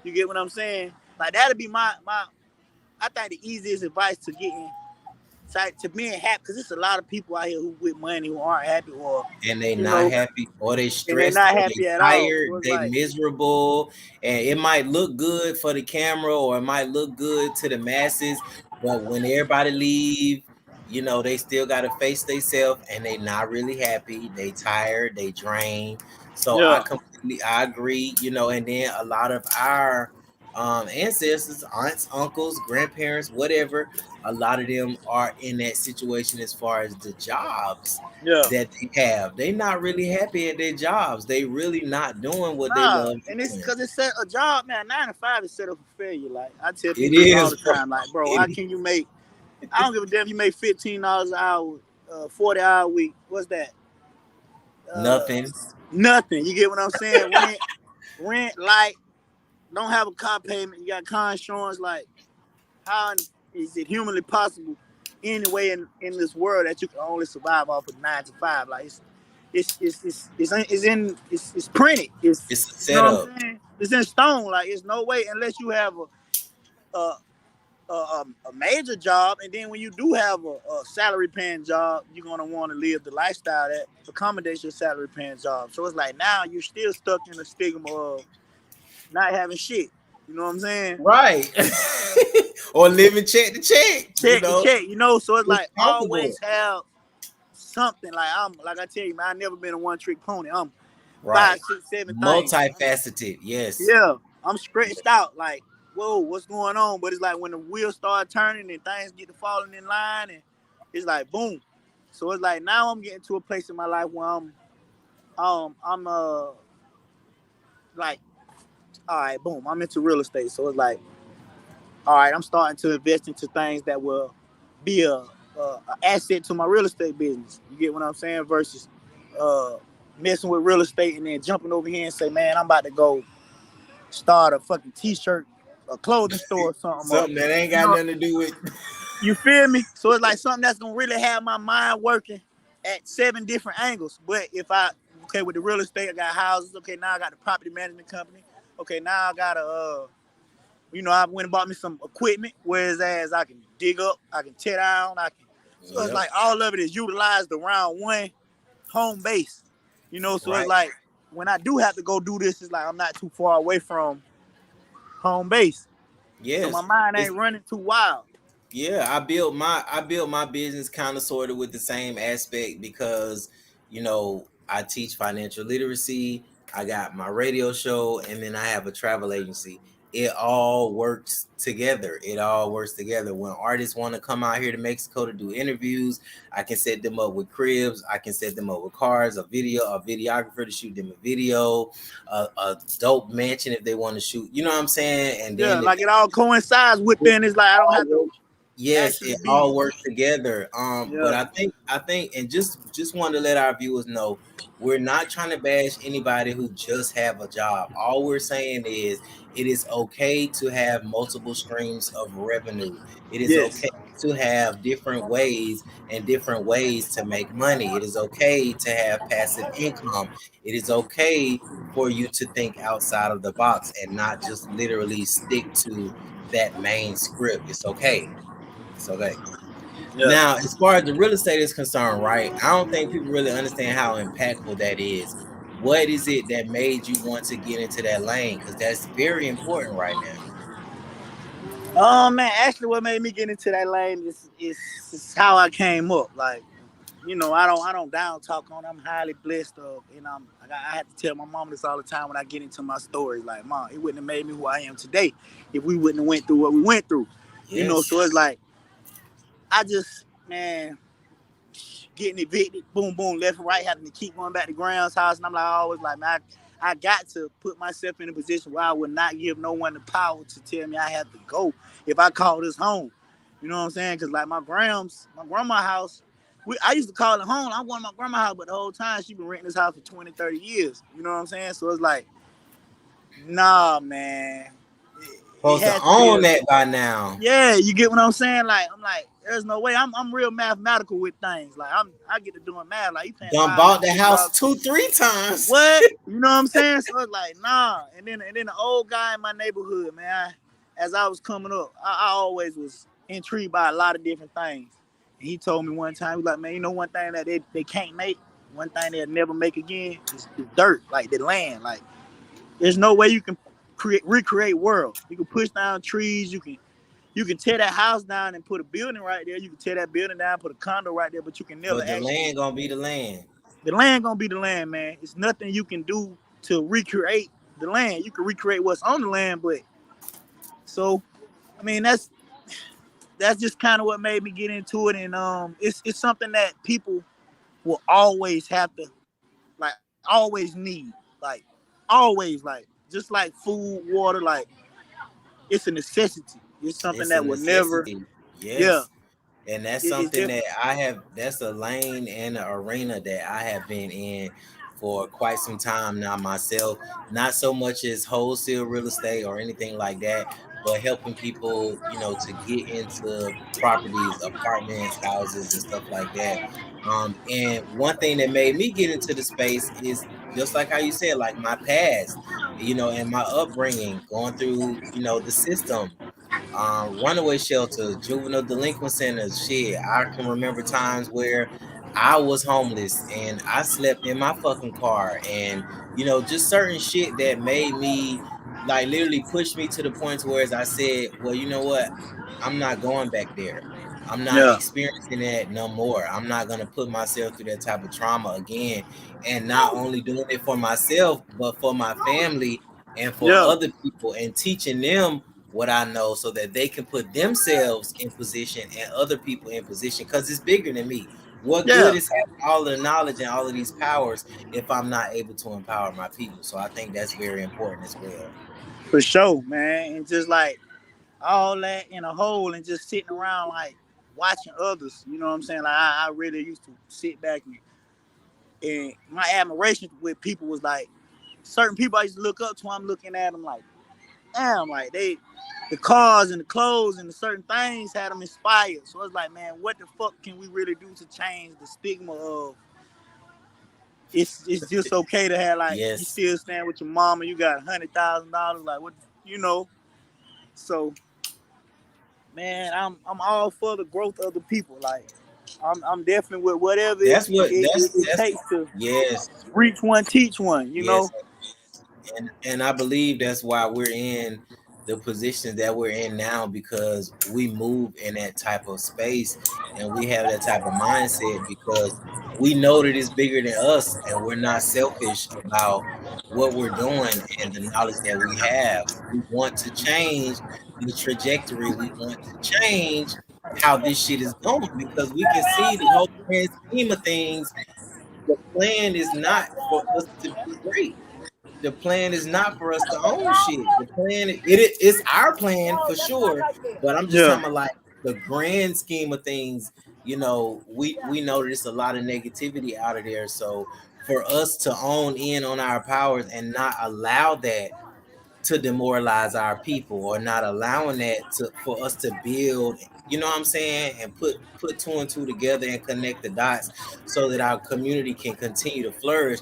You get what I'm saying? Like that'd be my I think the easiest advice to getting to being happy, because there's a lot of people out here who with money who aren't happy and they not happy, or they stressed, not happy they at tired, all. they miserable, and it might look good for the camera or it might look good to the masses, but when everybody leave, they still got to face themselves and they not really happy. They tired, they drained. So I agree, and then a lot of our ancestors, aunts, uncles, grandparents, whatever, a lot of them are in that situation as far as the jobs that they have. They not really happy at their jobs. They really not doing what they love. And it's because it's a job, man. 9 to 5 is set up for failure. Like I tell people all the time, like, bro, how can you make? I don't give a damn if you make $15 an hour, 40-hour week. What's that? Nothing. You get what I'm saying? Rent, light. Don't have a car payment. You got car insurance. Like, how is it humanly possible anyway in this world that you can only survive off of 9 to 5? Like, it's printed. It's a setup. It's in stone. Like, it's no way unless you have a major job, and then when you do have a salary paying job, you're gonna want to live the lifestyle that accommodates your salary paying job. So it's like now you're still stuck in the stigma of not having shit. You know what I'm saying? Right. Or living check to check, Check to check. You know, so it's It's like comfortable. always have something. Like I tell you, man, I never been a one trick pony. I'm Right. 5, 6, 7 things. Multifaceted. Yes. Yeah, I'm stretched out. Like, whoa, what's going on? But it's like when the wheels start turning and things get to falling in line, and it's like boom. So it's like now I'm getting to a place in my life where I'm like, all right, boom, I'm into real estate. So it's like, all right, I'm starting to invest into things that will be a asset to my real estate business. You get what I'm saying? Versus uh, messing with real estate and then jumping over here and say, man, I'm about to go start a fucking t-shirt, a clothing store or something. Something that ain't got nothing to do with. You feel me? So it's like something that's gonna really have my mind working at 7 different angles. But if I with the real estate, I got houses. Okay, now I got the property management company. Okay, now I got I went and bought me some equipment. Whereas as I can dig up, I can tear down, I can. So it's like all of it is utilized around one home base. So Right. it's like when I do have to go do this, it's like I'm not too far away from home base. Yes. So my mind ain't running too wild. Yeah, I built my business kind of sort of with the same aspect because I teach financial literacy. I got my radio show, and then I have a travel agency. It all works together. It all works together. When artists want to come out here to Mexico to do interviews, I can set them up with cribs. I can set them up with cars, a videographer to shoot them a video, a dope mansion if they want to shoot. You know what I'm saying? And then like it all coincides with then. It's like I don't have to. Yes, it all works together. But I think, and just want to let our viewers know, we're not trying to bash anybody who just have a job. All we're saying is it is okay to have multiple streams of revenue. It is okay to have different ways to make money. It is okay to have passive income. It is okay for you to think outside of the box and not just literally stick to that main script. It's okay. It's okay. Yeah. Now, as far as the real estate is concerned, right? I don't think people really understand how impactful that is. What is it that made you want to get into that lane? Because that's very important right now. Man, actually, what made me get into that lane is how I came up. Like, I don't down talk on. I'm highly blessed of, and I have to tell my mom this all the time when I get into my stories. Like, Mom, it wouldn't have made me who I am today if we wouldn't have went through what we went through. Yes. So it's like, I just, man, getting evicted, boom, boom, left and right, having to keep going back to Ground's house. And I'm like, always like, man, I got to put myself in a position where I would not give no one the power to tell me I have to go if I call this home. You know what I'm saying? Because like my grandma's house, I used to call it home. I'm going to my grandma's house, but the whole time she been renting this house for 20, 30 years. You know what I'm saying? So it's like, nah, man. Supposed to own that by now. Yeah, you get what I'm saying? Like, I'm like, there's no way. I'm real mathematical with things. Like, I get to doing math. Like, you paying bought the house 2-3 times. What? You know what I'm saying? So it's like, nah. And then the old guy in my neighborhood, man, as I was coming up, I always was intrigued by a lot of different things. And he told me one time, he was like, man, one thing that they can't make, one thing they'll never make again is dirt, like the land. Like, there's no way you can recreate world. You can push down trees, you can tear that house down and put a building right there. You can tear that building down, put a condo right there, but you can never. But the land gonna be the land. The land gonna be the land, man. It's nothing you can do to recreate the land. You can recreate what's on the land, but so, I mean, that's just kind of what made me get into it, and it's something that people will always have to, like, always need, like, always, like, just like food, water, like, it's a necessity. It's something that will never. Yes. Yeah. And that's something that that's a lane and an arena that I have been in for quite some time now myself. Not so much as wholesale real estate or anything like that, but helping people, to get into properties, apartments, houses, and stuff like that. And one thing that made me get into the space is just like how you said, like my past, and my upbringing, going through, the system. runaway shelters, juvenile delinquent centers. Shit, I can remember times where I was homeless and I slept in my fucking car, and just certain shit that made me like literally push me to the point where as I said, well, you know what, I'm not going back there. I'm not Yeah, experiencing that no more. I'm not gonna put myself through that type of trauma again, and not only doing it for myself, but for my family and for yeah, other people, and teaching them what I know so that they can put themselves in position and other people in position, because it's bigger than me. What yeah, good is having all the knowledge and all of these powers if I'm not able to empower my people? So I think that's very important as well. for sure, man. And just like all that in a hole and just sitting around like watching others. You know what I'm saying? Like I really used to sit back and my admiration with people was like certain people I used to look up to. I'm looking at them like, damn, like the cars and the clothes and the certain things had them inspired. So it's like, man, what the fuck can we really do to change the stigma of it's just okay to have like you Yes, still stand with your mama, you got $100,000, like what you know. So man, I'm all for the growth of the people. Like I'm definitely with whatever that's what it that's takes to yes, reach one, teach one. You yes. know. And I believe that's why we're in the position that we're in now, because we move in that type of space and we have that type of mindset, because we know that it's bigger than us and we're not selfish about what we're doing and the knowledge that we have. We want to change the trajectory. We want to change how this shit is going, because we can see the whole grand scheme of things. The plan is not for us to be great. The plan is not for us to own shit. The plan it's our plan for sure, but I'm just Yeah. talking about like the grand scheme of things. We know there's a lot of negativity out of there. So for us to own in on our powers and not allow that to demoralize our people, or not allowing that to for us to build, you know what I'm saying, and put two and two together and connect the dots so that our community can continue to flourish.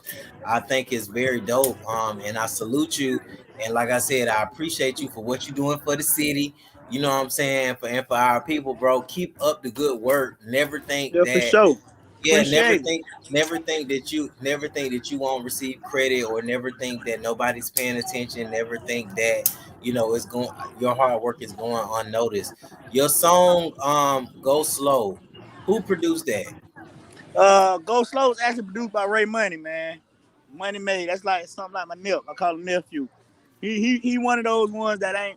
I think it's very dope. And I salute you, and like I said, I appreciate you for what you're doing for the city. You know what I'm saying, for our people, bro. Keep up the good work. Never think Yeah, for that sure. yeah, Appreciate it. never think that you won't receive credit, or never think that nobody's paying attention, never think that it's going your hard work is going unnoticed. Your song Go Slow, who produced that? Go Slow is actually produced by Ray Money, man. Money Made. That's like something like my nip. I call him nephew. He one of those ones that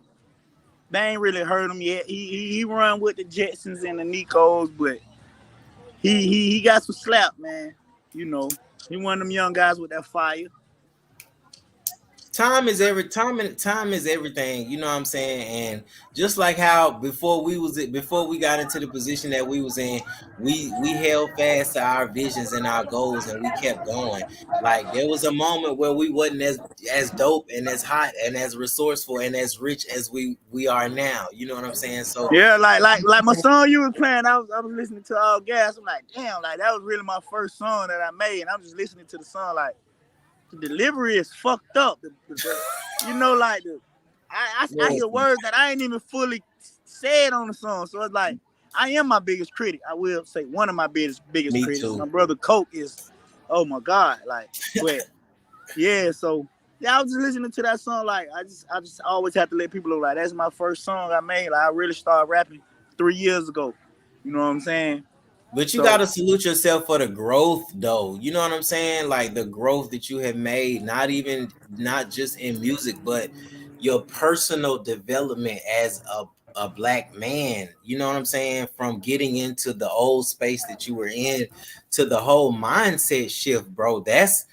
they ain't really heard him yet. He run with the Jetsons and the Nicos, but he got some slap, man. You know, he one of them young guys with that fire. Time is everything, you know what I'm saying? And just like how before we got into the position that we was in, we held fast to our visions and our goals, and we kept going. Like there was a moment where we wasn't as dope and as hot and as resourceful and as rich as we are now, you know what I'm saying? So Yeah, like my song you was playing, I was listening to All Gas. I'm like, damn, like that was really my first song that I made, and I'm just listening to the song like the delivery is fucked up. You know, like I yes, hear words that I ain't even fully said on the song. So it's like I am my biggest critic. I will say one of my biggest me critics. too. My brother Coke is, oh my god, like, but yeah. So yeah, I was just listening to that song. Like I just always have to let people know like that's my first song I made. Like I really started rapping 3 years ago. You know what I'm saying? But you So gotta salute yourself for the growth, though. You know what I'm saying? Like the growth that you have made, not just in music, but your personal development as a black man. You know what I'm saying? From getting into the old space that you were in to the whole mindset shift, bro. That's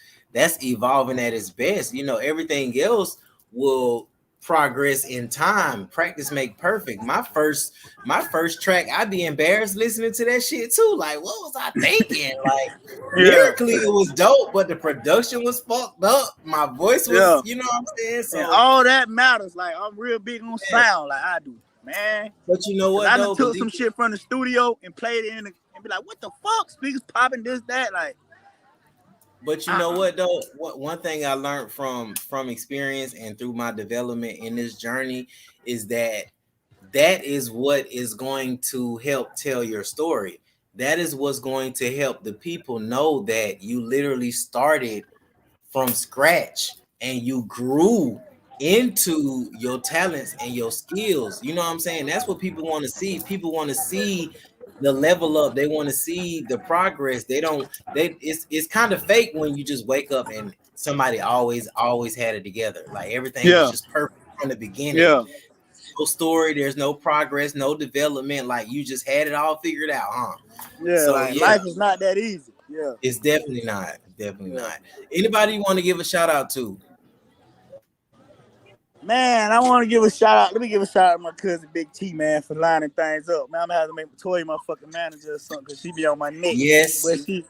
evolving at its best. Everything else will progress in time. Practice make perfect. My first track, I'd be embarrassed listening to that shit too. Like, what was I thinking? Like, yeah, lyrically, it was dope, but the production was fucked up. My voice was, yeah. you know what I'm saying? And So, all that matters. Like I'm real big on yeah. sound, like I do, man. But you know Cause what I done though? took some Believe shit from the studio and played it and be like, what the fuck? Speakers popping this, that, like, But you know what though? One thing I learned from experience and through my development in this journey is that that is what is going to help tell your story. That is what's going to help the people know that you literally started from scratch and you grew into your talents and your skills. You know what I'm saying? That's what people want to see. People want to see the level up. They want to see the progress. They don't they it's kind of fake when you just wake up and somebody always had it together. Like everything was Yeah, just perfect from the beginning. yeah, No story, there's no progress, no development. Like you just had it all figured out, huh? yeah. So Like yeah, life is not that easy. Yeah, it's definitely not. Definitely yeah. not. Anybody you want to give a shout out to? Man, I want to give a shout out. Let me give a shout out to my cousin Big T, man, for lining things up. Man, I'm gonna have to make Toya my fucking manager or something because she be on my neck. Yes, But she,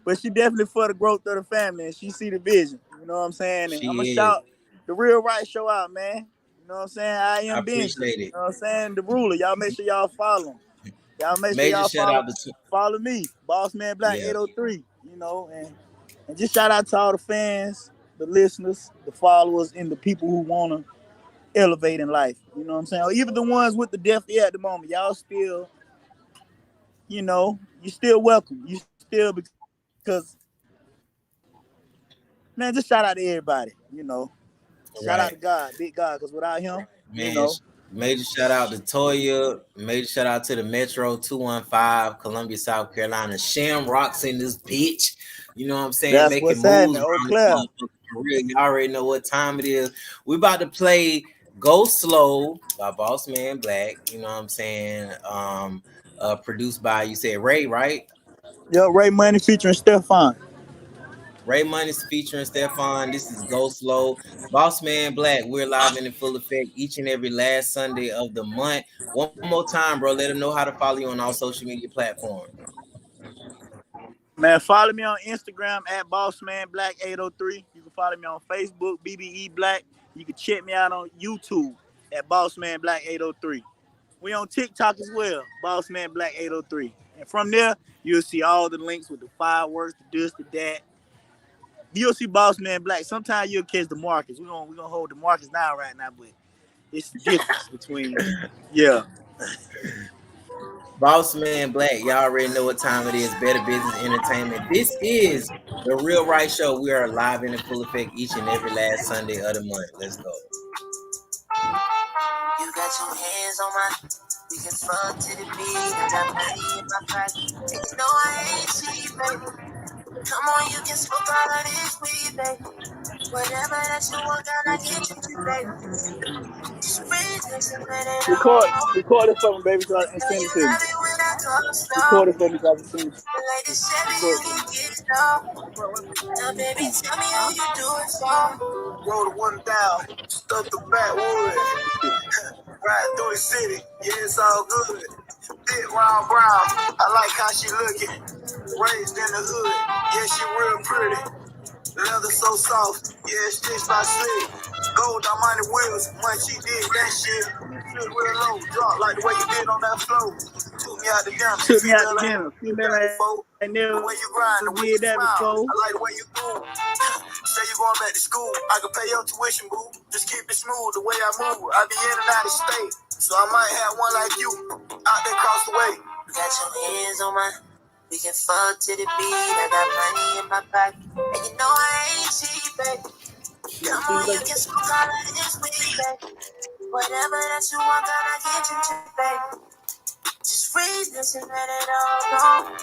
but she definitely for the growth of the family and she see the vision. You know what I'm saying? And I'm gonna she is. shout the Real Right Show out, man. You know what I'm saying? I I am Benji. appreciate You it. know what I'm saying? The ruler. Y'all make sure y'all follow him. Y'all make sure Major y'all shout out to follow me, Boss Man Black yeah, 803. You know, and just shout out to all the fans, the listeners, the followers, and the people who wanna elevate in life. You know what I'm saying? Or even the ones with the deaf ear at the moment. Y'all still, you still welcome. You still because man, just shout out to everybody. Shout out right. to God, big God, because without him, you Man, know, major shout out to Toya. Major shout out to the Metro 215, Columbia, South Carolina. Shamrocks in this bitch. You know what I'm saying? that's Making what's happening. moves Eau around this Claire. motherfucker for real. You already know what time it is. We about to play Go Slow by Boss Man Black. You know what I'm saying? Produced by, you said Ray, right? Yo, Ray Money featuring Stefan. Ray Money's featuring Stefan. This is Go Slow. Boss Man Black. We're live and in full effect each and every last Sunday of the month. One more time, bro. Let them know how to follow you on all social media platforms. Man, follow me on Instagram at BossmanBlack803. You can follow me on Facebook, BBE Black. You can check me out on YouTube at BossmanBlack803. We on TikTok as well, BossmanBlack803. And from there, you'll see all the links with the fireworks, the this, the that. You'll see Boss Man Black. Sometimes you'll catch the markets. We're gonna hold the markets now right now, but it's the difference between yeah. Boss Man Black. Y'all already know what time it is. Better Business Entertainment. This is the Real Right Show. We are live and in full effect each and every last Sunday of the month. Let's go. You got your hands on my. We can fuck to the beat. I got money in my pocket. And you know I ain't cheap, baby. Come on, you can smoke all of this weed, baby. Whatever that you want, girl, I get you, baby. Just breathe this and let it all go. Record it for me, baby, so I I can know send you it to me. love it when I go Record it slow. for me so I can send it. But like this Chevy, you Record it for can me. get it low. Now, baby, tell me who you do it for. Roll the one down, stuff the backwood. Ride through the city, yeah, it's all good. Thick round brown, I like how she looking. Raised in the hood, yeah, she real pretty. Leather so soft, yeah, stitched by slick. Gold on money wheels, when she did that shit. Shit real low, drop like the way you did on that flow. Took me out the dinner, Took me out to female ain't dinner. Female that ain't before. The never way you grind, the way you did that smile, before. I like the way you move. Say you going back to school, I can pay your tuition, boo. Just keep it smooth, the way I move. I be in and out of state, so I might have one like you out there across the way. Got your hands on my. We can fuck to the beat. I got money in my pocket, and you know I ain't cheap, baby. Come on, you can smoke all of this weed, baby. Whatever that you want, gonna get you, baby. Just freeze this and let it all go.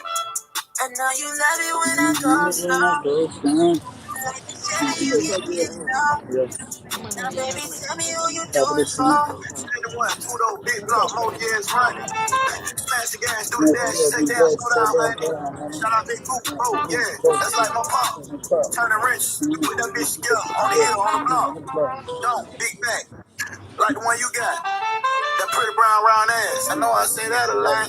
I know you love it when I go slow. Like the Chevy, you can get low. Now, baby, tell me who you do it for. Say the one, two, though, big block, more years running. Smash the gas, do the dash, say down, slow down, honey. Shout out Big Coop, oh, yeah, that's like my pop. Turning wrenches, we put that bitch together, on the hill, on the block. Don't, big back, like the one you got. That pretty brown round ass, I know I say that a lot.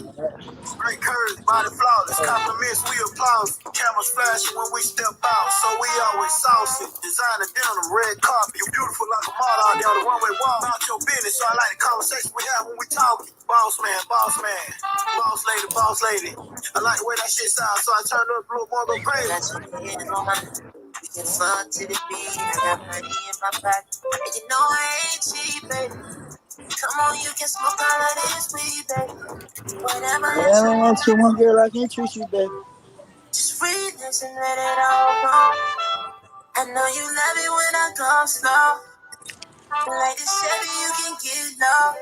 Great curves, body flawless. Compliments, we applause. Cameras flashing when we step out, so we always saucy. Designer denim, red carpet. You beautiful like a model out there on the runway wall. About your business, so I like the conversation we have when we talk. Boss man, boss man. Boss lady, boss lady. I like the way that shit sounds, so I turned up a little more, go crazy. Got your hands on my. We can fuck to the beat. I got money in my pocket. And you know I ain't cheap, baby. Come on, you can smoke all of this weed, baby. Whatever Yeah, else I you don't want you, one girl. I can't treat you, baby. just breathe this and let it all go. I know you love it when I go slow. Like a Chevy, you can get low.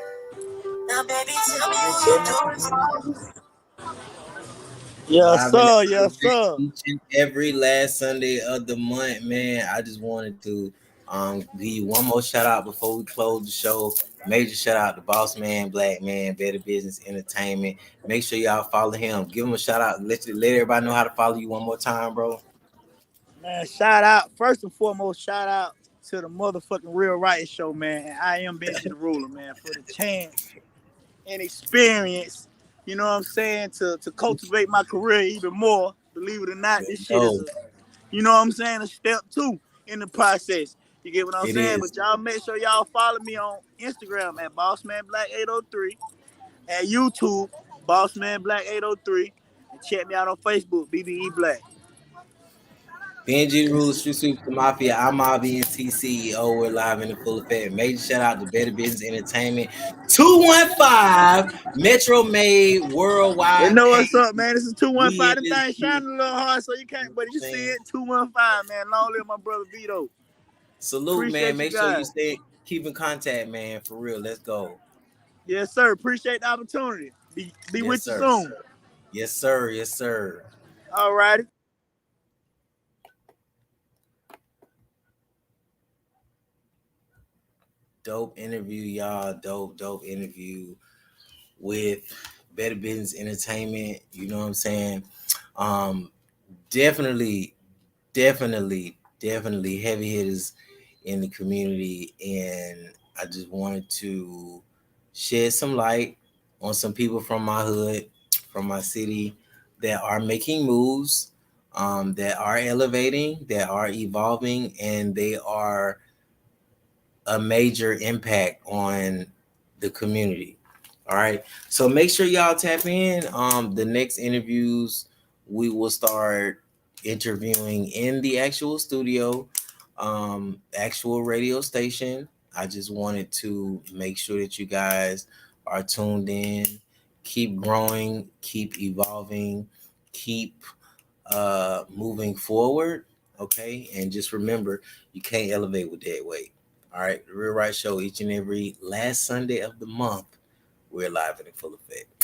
Now, baby, tell me who you do it for. Yes, Live in the sir. Full Yes, Effect sir. each and every last Sunday of the month, man. I just wanted to give you one more shout out before we close the show. Major shout out to Boss Man, Black Man, Better Business Entertainment. Make sure y'all follow him. Give him a shout out. Let everybody know how to follow you one more time, bro. Man, shout out. First and foremost, shout out to the motherfucking Real Riot Show, man. And I am Benji the Ruler, man, for the chance and experience, you know what I'm saying, to cultivate my career even more. Believe it or not, Let's this shit is go. a, you know what I'm saying, a step two in the process. You get what I'm It saying? is. But y'all make sure y'all follow me on Instagram at BossmanBlack803, at YouTube, BossmanBlack803, and check me out on Facebook, BBE Black. Benji Rules, Street Sweeps the Mafia. I'm RBNT CEO. We're live in the full effect. Major shout out to Better Business Entertainment. 215 Metro Made You Worldwide know Pay. what's up, man? This is We in 215. The this thing bitch. shining a little hard, so you can't, but you see Saying it, 215, man. Long live my brother Vito. salute, man. Appreciate you Make sure you guys. stay keep in contact, man. For real. Let's go. Yes, sir. Appreciate the opportunity. Be Yes, with you sir. soon. Yes, sir. Yes, sir. All righty. Dope interview, y'all. Dope interview with Better Business Entertainment. You know what I'm saying? Um, definitely, definitely heavy hitters in the community, and I just wanted to shed some light on some people from my hood, from my city, that are making moves, that are elevating, that are evolving, and they are a major impact on the community. All right. So make sure y'all tap in. The next interviews we will start interviewing in the actual studio, actual radio station. I just wanted to make sure that you guys are tuned in, keep growing, keep evolving, keep moving forward. Okay. And just remember, you can't elevate with dead weight. All right. The Real Right Show each and every last Sunday of the month. We're live in full effect.